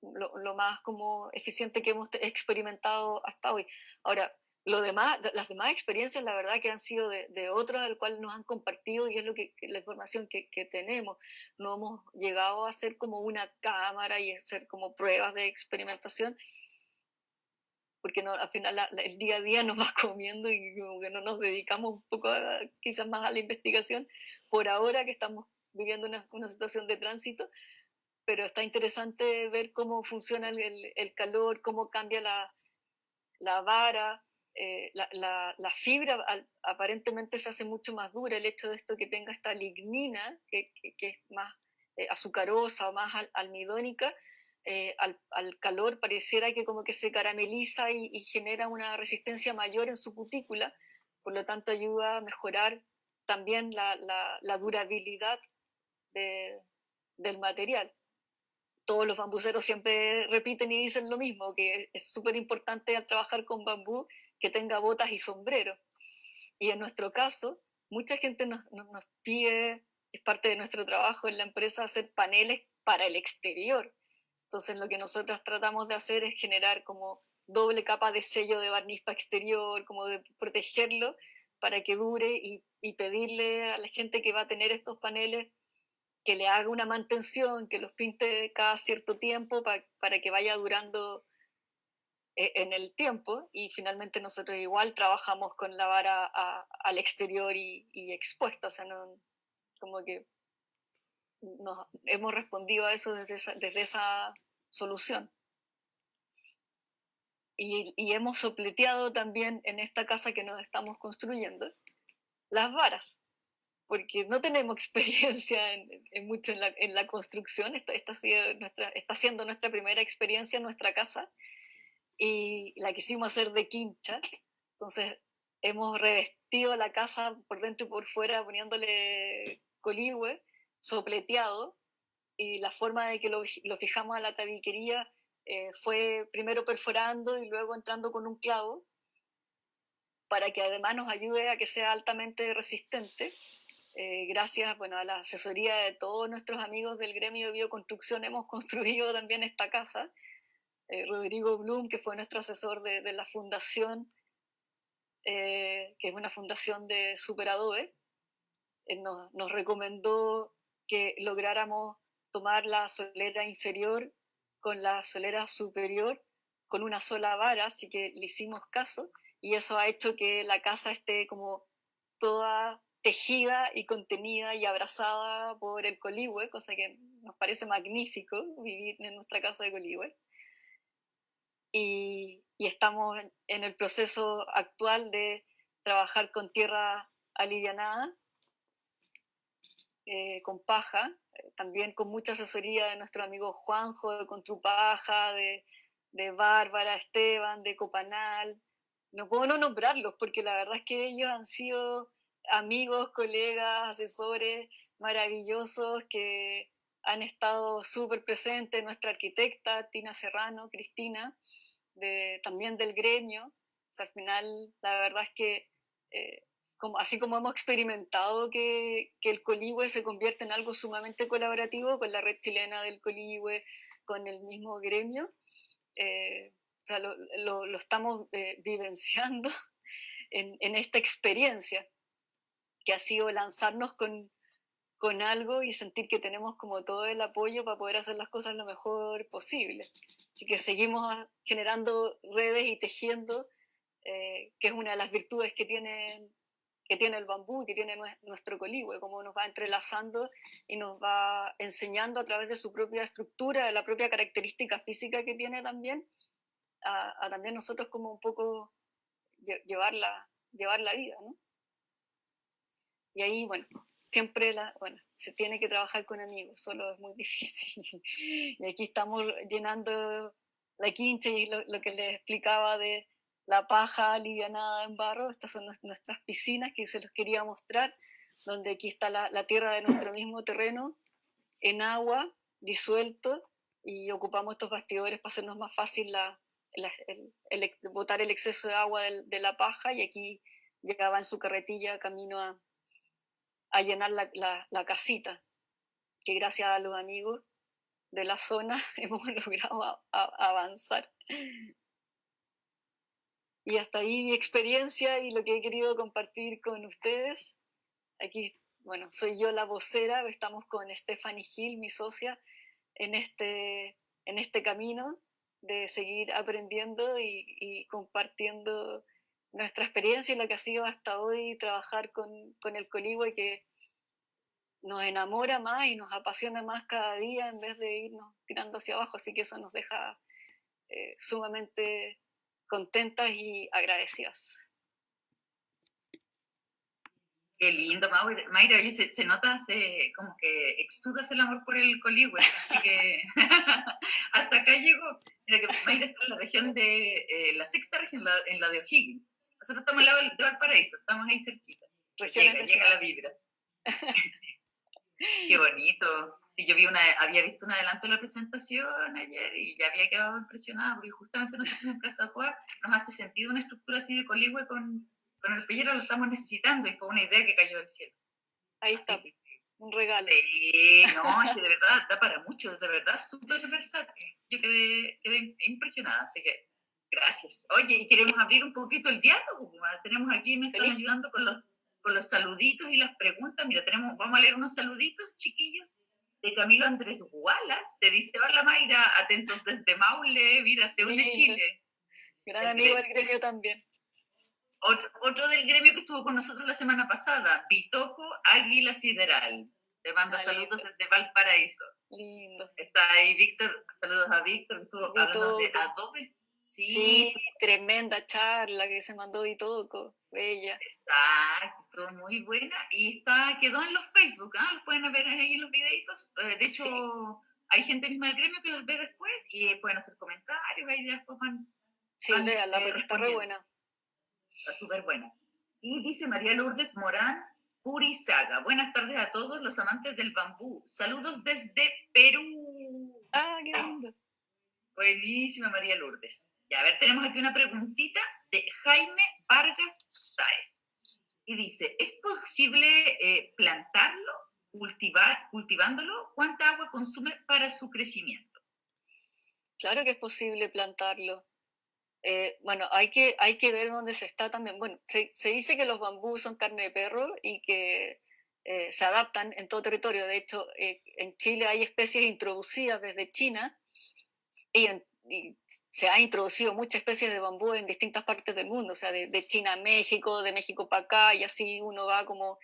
lo más como eficiente que hemos experimentado hasta hoy. Ahora, las demás experiencias, la verdad, que han sido de otros, del cual nos han compartido, y es la información que tenemos. No hemos llegado a hacer como una cámara y hacer como pruebas de experimentación, porque no, al final el día a día nos va comiendo y como que no nos dedicamos un poco quizás más a la investigación por ahora que estamos viviendo una situación de tránsito, pero está interesante ver cómo funciona el calor, cómo cambia la vara, la fibra aparentemente se hace mucho más dura, el hecho de esto que tenga esta lignina, que es más azucarosa o más almidónica, al calor pareciera que como que se carameliza y genera una resistencia mayor en su cutícula, por lo tanto ayuda a mejorar también la durabilidad de, del material. Todos los bambuceros siempre repiten y dicen lo mismo, que es súper importante al trabajar con bambú que tenga botas y sombrero. Y en nuestro caso, mucha gente nos pide, es parte de nuestro trabajo en la empresa, hacer paneles para el exterior. Entonces lo que nosotros tratamos de hacer es generar como doble capa de sello de barniz para exterior, como de protegerlo para que dure y pedirle a la gente que va a tener estos paneles que le haga una mantención, que los pinte cada cierto tiempo para que vaya durando en el tiempo, y finalmente nosotros igual trabajamos con la vara al exterior y expuesta, o sea, no, como que nos hemos respondido a eso desde esa solución. Y hemos sopleteado también en esta casa que nos estamos construyendo las varas, porque no tenemos experiencia mucho en la construcción. Está siendo nuestra primera experiencia en nuestra casa y la quisimos hacer de quincha. Entonces hemos revestido la casa por dentro y por fuera poniéndole coligüe, sopleteado, y la forma de que lo fijamos a la tabiquería fue primero perforando y luego entrando con un clavo para que además nos ayude a que sea altamente resistente. Gracias, bueno, a la asesoría de todos nuestros amigos del gremio de bioconstrucción hemos construido también esta casa. Rodrigo Blum, que fue nuestro asesor de la fundación, que es una fundación de Superadobe, nos recomendó que lográramos tomar la solera inferior con la solera superior con una sola vara, así que le hicimos caso y eso ha hecho que la casa esté como toda tejida y contenida y abrazada por el coligüe, cosa que nos parece magnífico vivir en nuestra casa de coligüe. Y estamos en el proceso actual de trabajar con tierra alivianada, con paja, también con mucha asesoría de nuestro amigo Juanjo de Construpaja, de Bárbara, Esteban, de Copanal. No puedo no nombrarlos porque la verdad es que ellos han sido amigos, colegas, asesores maravillosos que han estado súper presentes. Nuestra arquitecta, Tina Serrano, Cristina, también del gremio. O sea, al final, la verdad es que así como hemos experimentado que el coligüe se convierte en algo sumamente colaborativo con la red chilena del coligüe, con el mismo gremio, o sea, lo estamos vivenciando en esta experiencia que ha sido lanzarnos con algo y sentir que tenemos como todo el apoyo para poder hacer las cosas lo mejor posible. Así que seguimos generando redes y tejiendo, que es una de las virtudes que tiene el bambú y que tiene nuestro coligüe, como nos va entrelazando y nos va enseñando a través de su propia estructura, de la propia característica física que tiene también, a también nosotros como un poco llevar la vida, ¿no? Y ahí, bueno, siempre se tiene que trabajar con amigos, solo es muy difícil. Y aquí estamos llenando la quincha y lo que les explicaba de la paja alivianada en barro. Estas son nuestras piscinas que se los quería mostrar, donde aquí está la tierra de nuestro mismo terreno en agua, disuelto, y ocupamos estos bastidores para hacernos más fácil botar el exceso de agua de la paja, y aquí llegaba en su carretilla camino a llenar la casita, que gracias a los amigos de la zona hemos logrado avanzar. Y hasta ahí mi experiencia y lo que he querido compartir con ustedes. Aquí, bueno, soy yo la vocera, estamos con Stephanie Gil, mi socia, en este camino de seguir aprendiendo y compartiendo nuestra experiencia y lo que ha sido hasta hoy trabajar con el Coligüe, que nos enamora más y nos apasiona más cada día en vez de irnos tirando hacia abajo, así que eso nos deja sumamente contentas y agradecidas. Qué lindo, Mayra, oye, se nota, como que exudas el amor por el Coligüe, así que hasta acá llegó. Mira que Mayra está en la región de, la sexta región, en la de O'Higgins. Nosotros estamos al lado de Valparaíso, estamos ahí cerquita. Llega la vibra. Qué bonito. Sí, yo había visto un adelanto de la presentación ayer y ya había quedado impresionada, porque justamente nosotros en Casa Acuá nos hace sentido una estructura así de Coligüe con el Pellero, lo estamos necesitando y fue una idea que cayó del cielo. Ahí está, un regalo. Sí, no, es que de verdad da para mucho, de verdad súper versátil. Yo quedé impresionada, así que gracias. Oye, y queremos abrir un poquito el diálogo. Tenemos aquí, me están ayudando con los saluditos y las preguntas. Mira, vamos a leer unos saluditos, chiquillos, de Camilo Andrés Wallace. Te dice, hola Mayra, atentos desde Maule, mira, se une Chile. Gran amigo del gremio también. Otro del gremio que estuvo con nosotros la semana pasada, Bitoco Águila Sideral. Te manda saludos desde Valparaíso. Lindo. Está ahí Víctor, saludos a Víctor, estuvo hablando de Adobe. Sí, tremenda charla que se mandó Bitoco, bella. Exacto, estuvo muy buena y quedó en los Facebook, los pueden ver ahí en los videitos. De hecho, hay gente misma del gremio que los ve después y pueden hacer comentarios, ahí después van. Sí, véanla, porque está re buena. Está súper buena. Y dice María Lourdes Morán Purizaga. Buenas tardes a todos los amantes del bambú. Saludos desde Perú. Qué lindo. Buenísima, María Lourdes. Ya, a ver, tenemos aquí una preguntita de Jaime Vargas Sáez. Y dice, ¿es posible plantarlo, cultivándolo? ¿Cuánta agua consume para su crecimiento? Claro que es posible plantarlo. Bueno, hay que ver dónde se está también. Bueno, se dice que los bambús son carne de perro y que se adaptan en todo territorio. De hecho, en Chile hay especies introducidas desde China y se han introducido muchas especies de bambú en distintas partes del mundo, o sea, de China a México, de México para acá, y así uno va como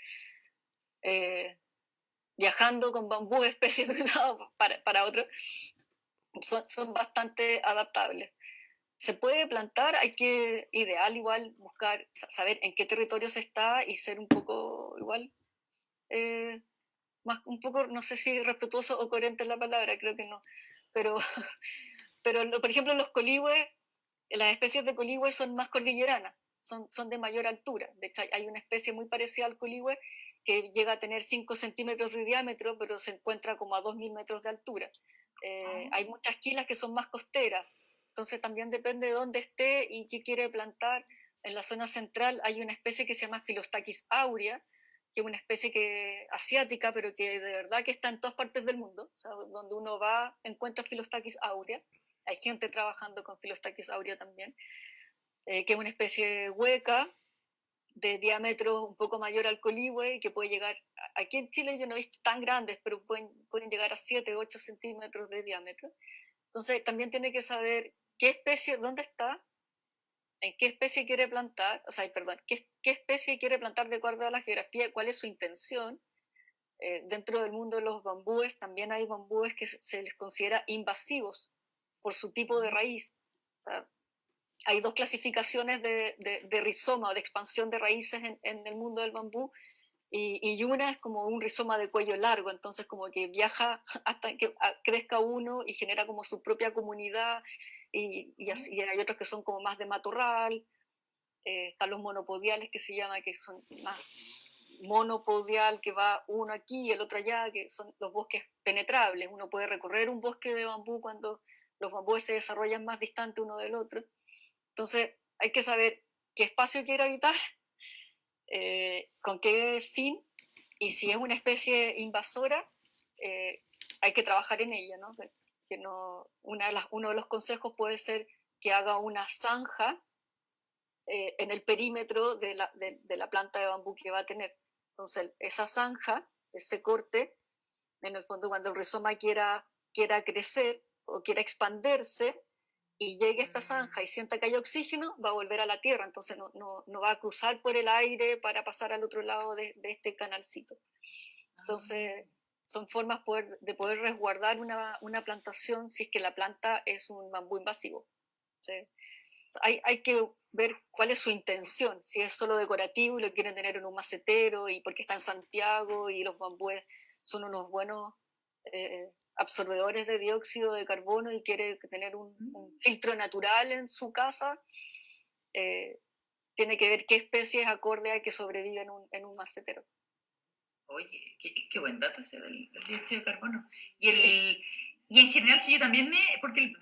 viajando con bambú, especies de un lado para otro. Son bastante adaptables. Se puede plantar, ideal igual buscar, saber en qué territorio se está y ser un poco igual, un poco, no sé si respetuoso o coherente es la palabra, creo que no, pero por ejemplo los coligües, las especies de coligües son más cordilleranas, son de mayor altura. De hecho hay una especie muy parecida al coligüe que llega a tener 5 centímetros de diámetro, pero se encuentra como a 2.000 metros de altura. Hay muchas quilas que son más costeras. Entonces también depende de dónde esté y qué quiere plantar. En la zona central hay una especie que se llama Philostachys aurea, que es una especie asiática, pero que de verdad que está en todas partes del mundo. O sea, donde uno va, encuentra Philostachys aurea. Hay gente trabajando con Philostachys aurea también, que es una especie hueca, de diámetro un poco mayor al coligüe, y que puede llegar, aquí en Chile yo no he visto tan grandes, pero pueden llegar a 7, 8 centímetros de diámetro. Entonces también tiene que saber qué especie, dónde está, en qué especie quiere plantar, qué especie quiere plantar de acuerdo a la geografía, cuál es su intención. Dentro del mundo de los bambúes también hay bambúes que se les considera invasivos por su tipo de raíz. O sea, hay dos clasificaciones de rizoma o de expansión de raíces en el mundo del bambú, y una es como un rizoma de cuello largo, entonces como que viaja hasta que crezca uno y genera como su propia comunidad, y hay otros que son como más de matorral. Están los monopodiales, que se llama, que son más monopodial, que va uno aquí y el otro allá, que son los bosques penetrables. Uno puede recorrer un bosque de bambú cuando los bambúes se desarrollan más distante uno del otro. Entonces hay que saber qué espacio quiere habitar, con qué fin, y si es una especie invasora, hay que trabajar en ella, ¿no? Uno de los consejos puede ser que haga una zanja en el perímetro de la planta de bambú que va a tener. Entonces esa zanja, ese corte, en el fondo cuando el rizoma quiera crecer o quiera expandirse, y llegue a esta zanja y sienta que hay oxígeno, va a volver a la tierra, entonces no va a cruzar por el aire para pasar al otro lado de este canalcito. Entonces, son formas de poder resguardar una plantación si es que la planta es un bambú invasivo. ¿Sí? Hay que ver cuál es su intención, si es solo decorativo y lo quieren tener en un macetero y porque está en Santiago y los bambúes son unos buenos absorbedores de dióxido de carbono y quiere tener un filtro natural en su casa, tiene que ver qué especies acorde a que sobreviven en un macetero. Oye, qué buen dato ese del dióxido de carbono. Y en general, sí, yo también porque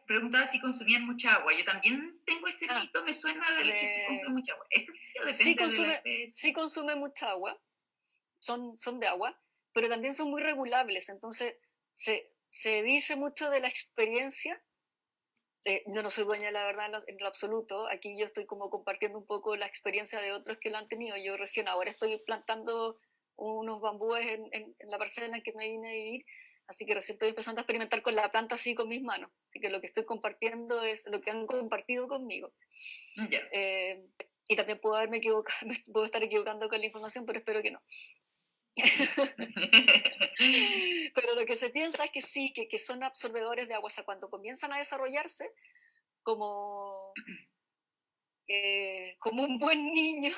preguntaba si consumían mucha agua. Yo también tengo ese mito, me suena de que se consume mucha agua. ¿Eso sí o depende de la especie? Sí consume mucha agua, son de agua, pero también son muy regulables. Entonces, se dice mucho de la experiencia. Yo no soy dueña, la verdad, en lo absoluto. Aquí yo estoy como compartiendo un poco la experiencia de otros que lo han tenido. Yo recién ahora estoy plantando unos bambúes en la parcela en la que me vine a vivir, así que recién estoy empezando a experimentar con la planta así con mis manos. Así que lo que estoy compartiendo es lo que han compartido conmigo. Yeah. Y también puedo haberme equivocado, puedo estar equivocando con la información, pero espero que no. Pero lo que se piensa es que sí, que son absorbedores de agua. O sea, cuando comienzan a desarrollarse, como un buen niño,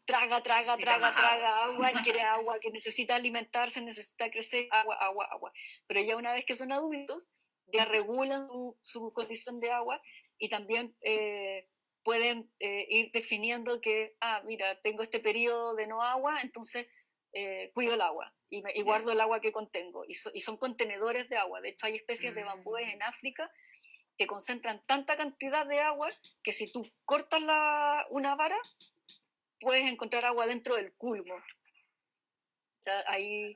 traga agua, quiere agua, que necesita alimentarse, necesita crecer, agua. Pero ya una vez que son adultos, ya regulan su condición de agua y también pueden ir definiendo que, mira, tengo este periodo de no agua, entonces cuido el agua y guardo el agua que contengo. Y son contenedores de agua. De hecho, hay especies de bambúes en África que concentran tanta cantidad de agua que si tú cortas una vara, puedes encontrar agua dentro del culmo. O sea, ahí...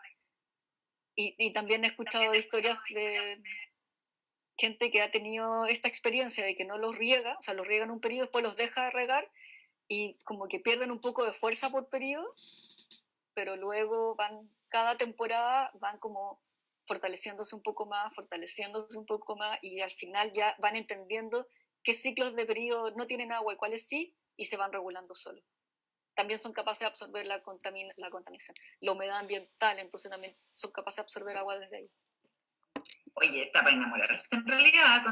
Y también he escuchado historias de gente que ha tenido esta experiencia de que no los riega, o sea, los riegan un periodo, después los deja de regar y como que pierden un poco de fuerza por periodo, pero luego cada temporada van como fortaleciéndose un poco más y al final ya van entendiendo qué ciclos de periodo no tienen agua y cuáles sí, y se van regulando solos. También son capaces de absorber la contaminación, la humedad ambiental, entonces también son capaces de absorber agua desde ahí. Oye, está para enamorarse en realidad,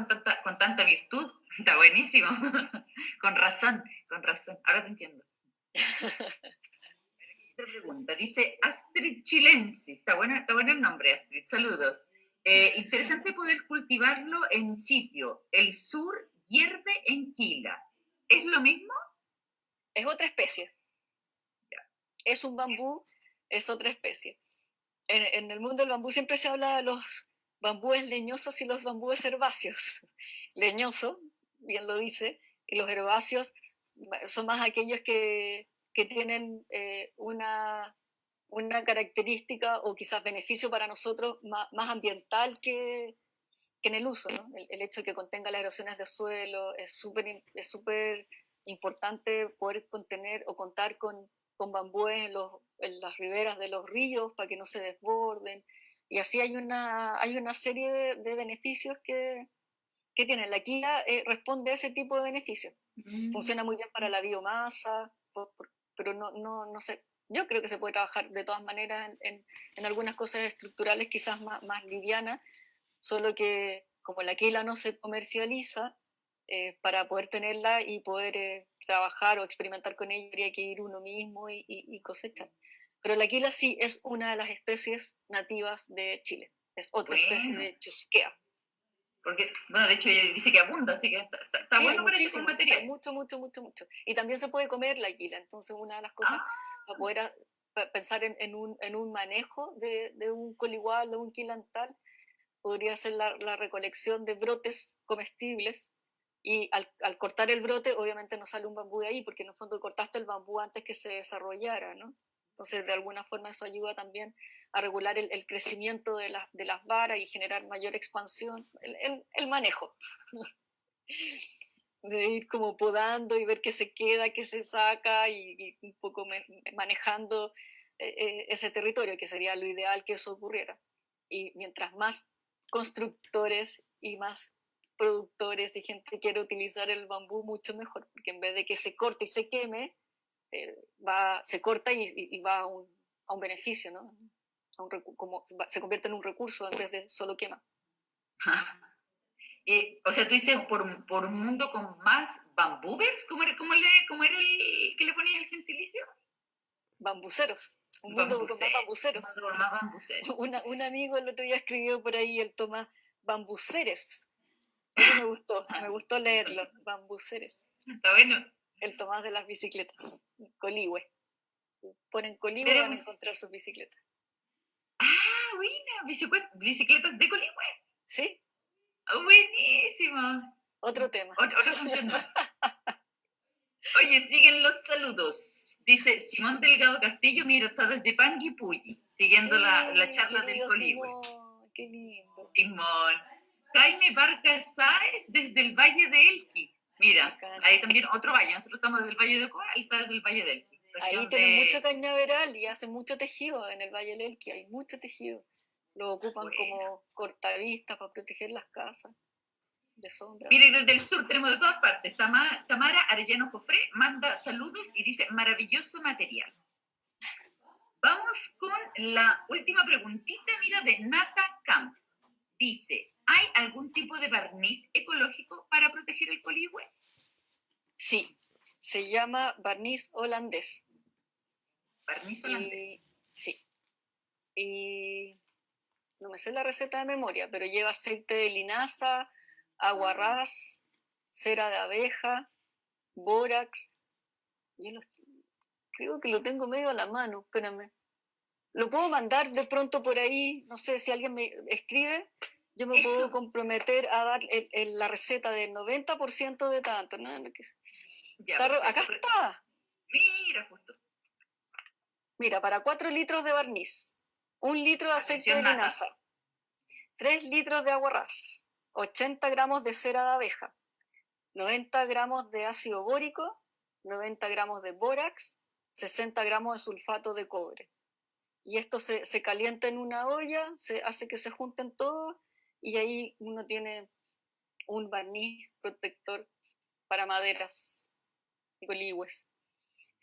con tanta virtud, está buenísimo. Con razón, ahora te entiendo. Otra pregunta, dice Astrid Chilensis, está bueno el nombre, Astrid, saludos. Interesante poder cultivarlo en sitio. El sur hierve en Quila. ¿Es lo mismo? Es otra especie. Es un bambú, es otra especie. En el mundo del bambú siempre se habla de los bambúes leñosos y los bambúes herbáceos. Leñoso, bien lo dice, y los herbáceos son más aquellos que tienen una característica o quizás beneficio para nosotros más ambiental que en el uso, ¿no? El hecho de que contenga las erosiones de suelo es súper importante poder contener o contar con bambúes en las riberas de los ríos para que no se desborden. Y así hay una serie de beneficios que tienen. La quila responde a ese tipo de beneficios. Funciona muy bien para la biomasa, pero no sé. Yo creo que se puede trabajar de todas maneras en algunas cosas estructurales quizás más livianas, solo que como la quila no se comercializa, para poder tenerla y poder trabajar o experimentar con ella habría que ir uno mismo y cosechar. Pero la quila sí es una de las especies nativas de Chile, es otra especie de chusquea. Porque, bueno, de hecho ella dice que abunda, así que está sí, bueno para ese material. Hay mucho. Y también se puede comer la quila, entonces una de las cosas para poder pensar en un manejo de un coligual, de un quilantal, podría ser la recolección de brotes comestibles y al cortar el brote obviamente no sale un bambú de ahí porque en el fondo cortaste el bambú antes que se desarrollara, ¿no? Entonces de alguna forma eso ayuda también a regular el crecimiento de las varas y generar mayor expansión, el manejo. De ir como podando y ver qué se queda, qué se saca y un poco manejando ese territorio, que sería lo ideal que eso ocurriera. Y mientras más constructores y más productores y gente quiere utilizar el bambú mucho mejor, porque en vez de que se corte y se queme, se corta y va a un beneficio, ¿no? Se convierte en un recurso en vez de solo quema. O sea, tú dices por un mundo con más bambúbers, ¿cómo era el que le ponía el gentilicio? Bambuceros. Un mundo con más bambuceros. Un mundo con más bambuceros. Un amigo el otro día escribió por ahí el Tomás Bambuceres. Eso me gustó leerlo, Bambuceres. Está bueno. El Tomás de las bicicletas, Coligüe. Ponen Coligüe y van a encontrar sus bicicletas. Ah, buena, bicicletas de Coligüe. Sí. Buenísimo. Otro tema. Otra función más. Oye, siguen los saludos. Dice Simón Delgado Castillo, mira, está desde Panguipulli, siguiendo sí, la charla del Coligüe. Simón, qué lindo. Simón. Jaime Vargas Sáez desde el Valle de Elqui. Mira, ahí también otro valle. Nosotros estamos desde el Valle de Ocoa, ahí está desde el Valle de Elqui. Ahí tiene mucho cañaveral y hace mucho tejido en el Valle del Elqui, hay mucho tejido. Lo ocupan como cortavistas para proteger las casas de sombra. Mire, desde el sur tenemos de todas partes. Tamara Arellano Jofré manda saludos y dice, maravilloso material. Vamos con la última preguntita, mira, de Nata Camp. Dice, ¿hay algún tipo de barniz ecológico para proteger el Coligüe? Sí, se llama barniz holandés. Barniz holandés. Sí. Y no me sé la receta de memoria, pero lleva aceite de linaza, aguarrás, cera de abeja, bórax. Creo que lo tengo medio a la mano, espérame. Lo puedo mandar de pronto por ahí, no sé si alguien me escribe, yo me puedo comprometer a dar la receta del 90% de tanto. ¿No? Ya, acá está. Mira, justo. Mira, para 4 litros de barniz, 1 litro de aceite de linaza, 3 litros de aguarrás, 80 gramos de cera de abeja, 90 gramos de ácido bórico, 90 gramos de bórax, 60 gramos de sulfato de cobre. Y esto se calienta en una olla, se hace que se junten todos y ahí uno tiene un barniz protector para maderas y coligües.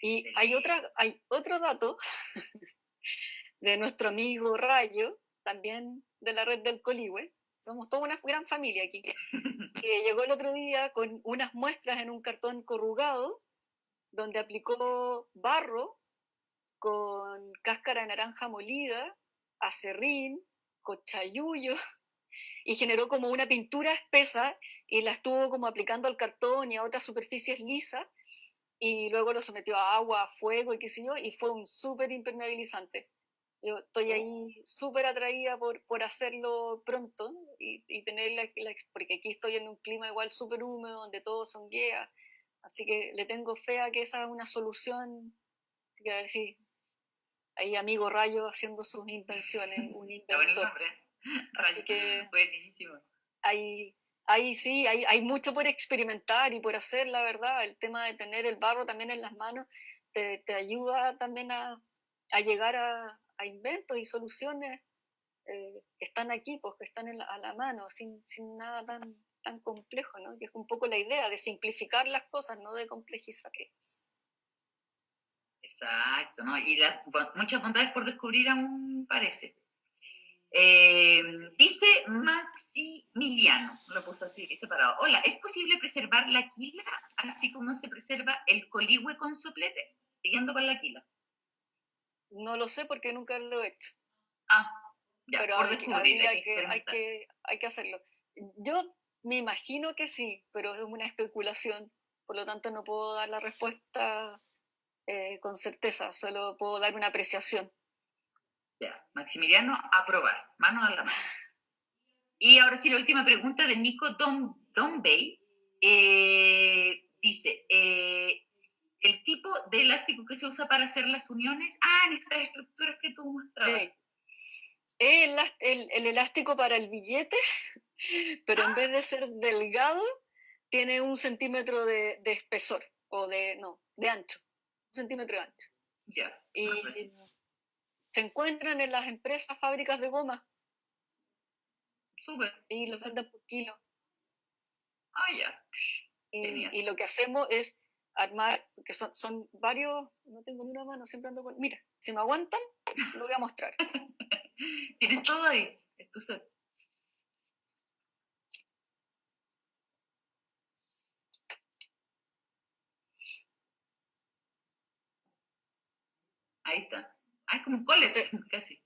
Y hay otro dato de nuestro amigo Rayo, también de la red del Coligüe. Somos toda una gran familia aquí. Que llegó el otro día con unas muestras en un cartón corrugado, donde aplicó barro con cáscara de naranja molida, acerrín, cochayuyo, y generó como una pintura espesa y la estuvo como aplicando al cartón y a otras superficies lisas, y luego lo sometió a agua, a fuego y qué sé yo, y fue un súper impermeabilizante. Yo estoy ahí súper atraída por hacerlo pronto y tener porque aquí estoy en un clima igual súper húmedo, donde todo son guías, así que le tengo fe a que esa es una solución. Así que a ver si ahí amigo Rayo haciendo sus invenciones, un inventor. Así que buenísimo. Ahí sí, hay mucho por experimentar y por hacer, la verdad. El tema de tener el barro también en las manos te ayuda también a llegar a inventos y soluciones que están aquí, pues que están a la mano, sin nada tan complejo, ¿no? Que es un poco la idea de simplificar las cosas, no de complejizarlas. Exacto, ¿no? Y muchas bondades por descubrir aún parece. Dice Maximiliano, lo puso así separado. Hola, ¿es posible preservar la quila así como se preserva el coligüe con soplete? Siguiendo con la quila. No lo sé porque nunca lo he hecho. Ya, pero por descubrir, hay que hacerlo. Yo me imagino que sí, pero es una especulación, por lo tanto no puedo dar la respuesta con certeza, solo puedo dar una apreciación. Ya, Maximiliano, aprobar, mano a la mano. Y ahora sí, la última pregunta de Nico Dombey. Dice, el tipo de elástico que se usa para hacer las uniones, en estas estructuras que tú mostrabas. Sí. El elástico para el billete, pero en vez de ser delgado, tiene 1 centímetro de espesor, de ancho, 1 centímetro de ancho. Ya. Y se encuentran en las empresas, fábricas de goma. Súper. Y los venden por kilo. Ah, ya. Y lo que hacemos es armar, que son varios, no tengo ni una mano, siempre ando con... Mira, si me aguantan, lo voy a mostrar. Tienes todo ahí, es tu set. Ahí está. Ah, es como un college, casi.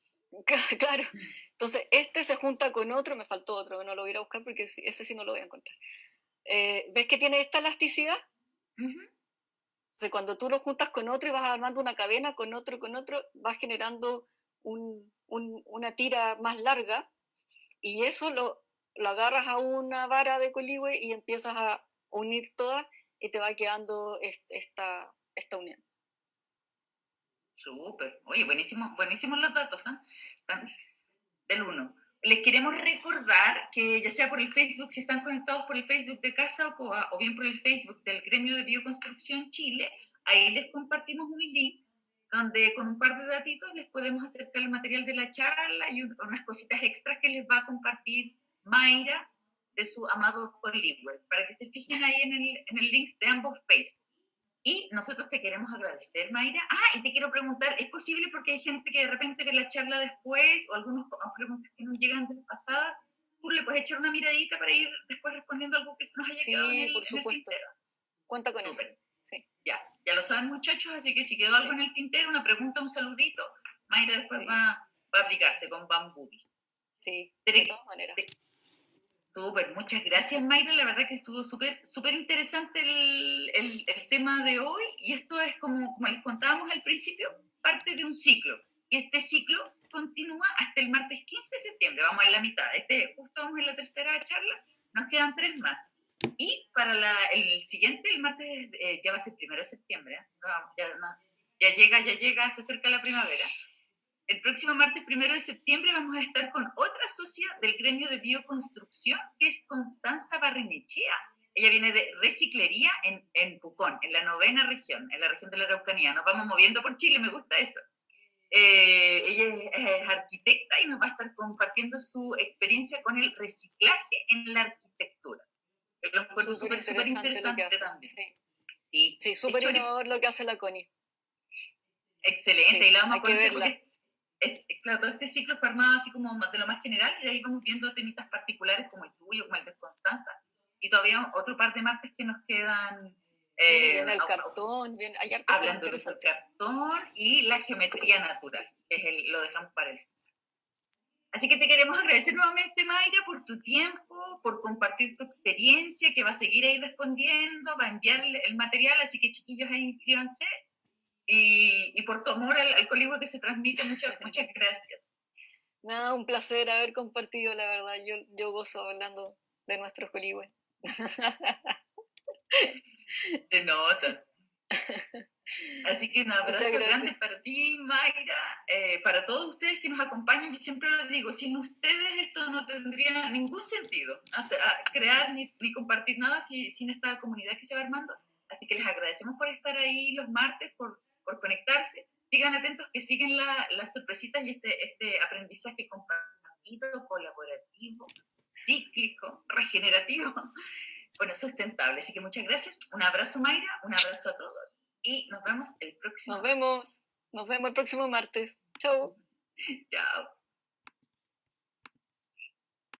Claro. Entonces, este se junta con otro, me faltó otro, que no lo voy a ir a buscar porque ese sí no lo voy a encontrar. ¿Ves que tiene esta elasticidad? Entonces, cuando tú lo juntas con otro y vas armando una cadena con otro, vas generando una tira más larga y eso lo agarras a una vara de coligüe y empiezas a unir todas y te va quedando esta unión. Súper. Oye, buenísimos los datos, ¿eh? Del 1. Les queremos recordar que ya sea por el Facebook, si están conectados por el Facebook de Casa Ocoa o bien por el Facebook del Gremio de Bioconstrucción Chile, ahí les compartimos un link donde con un par de datitos les podemos acercar el material de la charla y unas cositas extras que les va a compartir Mayra de su amado Colibware, para que se fijen ahí en el link de ambos Facebook. Y nosotros te queremos agradecer, Mayra. Ah, y te quiero preguntar, ¿es posible porque hay gente que de repente ve la charla después o algunas preguntas que nos llegan despasadas? ¿Tú le puedes echar una miradita para ir después respondiendo algo que se nos haya quedado en por supuesto. el tintero? Cuenta con eso. Sí. Ya lo saben, muchachos, así que si quedó algo en el tintero, una pregunta, un saludito, Mayra después va a aplicarse con bambubis. Sí, de todas maneras. Súper, muchas gracias, Mayra. La verdad que estuvo súper interesante el tema de hoy. Y esto es como les contábamos al principio, parte de un ciclo. Y este ciclo continúa hasta el martes 15 de septiembre. Vamos en la mitad. Justo vamos en la tercera charla. Nos quedan 3 más. Y para el siguiente, el martes, ya va a ser 1 de septiembre. Ya llega, se acerca la primavera. El próximo martes 1 de septiembre vamos a estar con otra socia del gremio de bioconstrucción, que es Constanza Barrenechea. Ella viene de reciclería en Pucón, en la 9ª región, en la región de la Araucanía. Nos vamos moviendo por Chile, me gusta eso. Ella es arquitecta y nos va a estar compartiendo su experiencia con el reciclaje en la arquitectura. Lo encuentro súper interesante también. Sí, súper innovador lo que hace la Connie. Excelente, y la vamos a conocer porque claro, todo este ciclo fue armado así como de lo más general y de ahí vamos viendo temitas particulares como el tuyo, como el de Constanza, y todavía otro par de martes que nos quedan. Viene el cartón, hay harto hablando del cartón y la geometría natural, que lo dejamos para el. Así que te queremos agradecer nuevamente, Mayra, por tu tiempo, por compartir tu experiencia, que va a seguir ahí respondiendo, va a enviar el material, así que chiquillos ahí inscríbanse. Y por tu amor al colegio que se transmite, muchas gracias. Nada, un placer haber compartido, la verdad. Yo gozo hablando de nuestros coligües. De nota. Así que un abrazo grande para ti, Mayra, para todos ustedes que nos acompañan. Yo siempre les digo, sin ustedes esto no tendría ningún sentido, crear ni compartir nada sin esta comunidad que se va armando. Así que les agradecemos por estar ahí los martes, por conectarse. Sigan atentos, que siguen las sorpresitas y este aprendizaje compartido, colaborativo, cíclico, regenerativo, bueno, sustentable. Así que muchas gracias. Un abrazo, Mayra, un abrazo a todos y nos vemos el próximo. Nos vemos el próximo martes. Chao. Chao.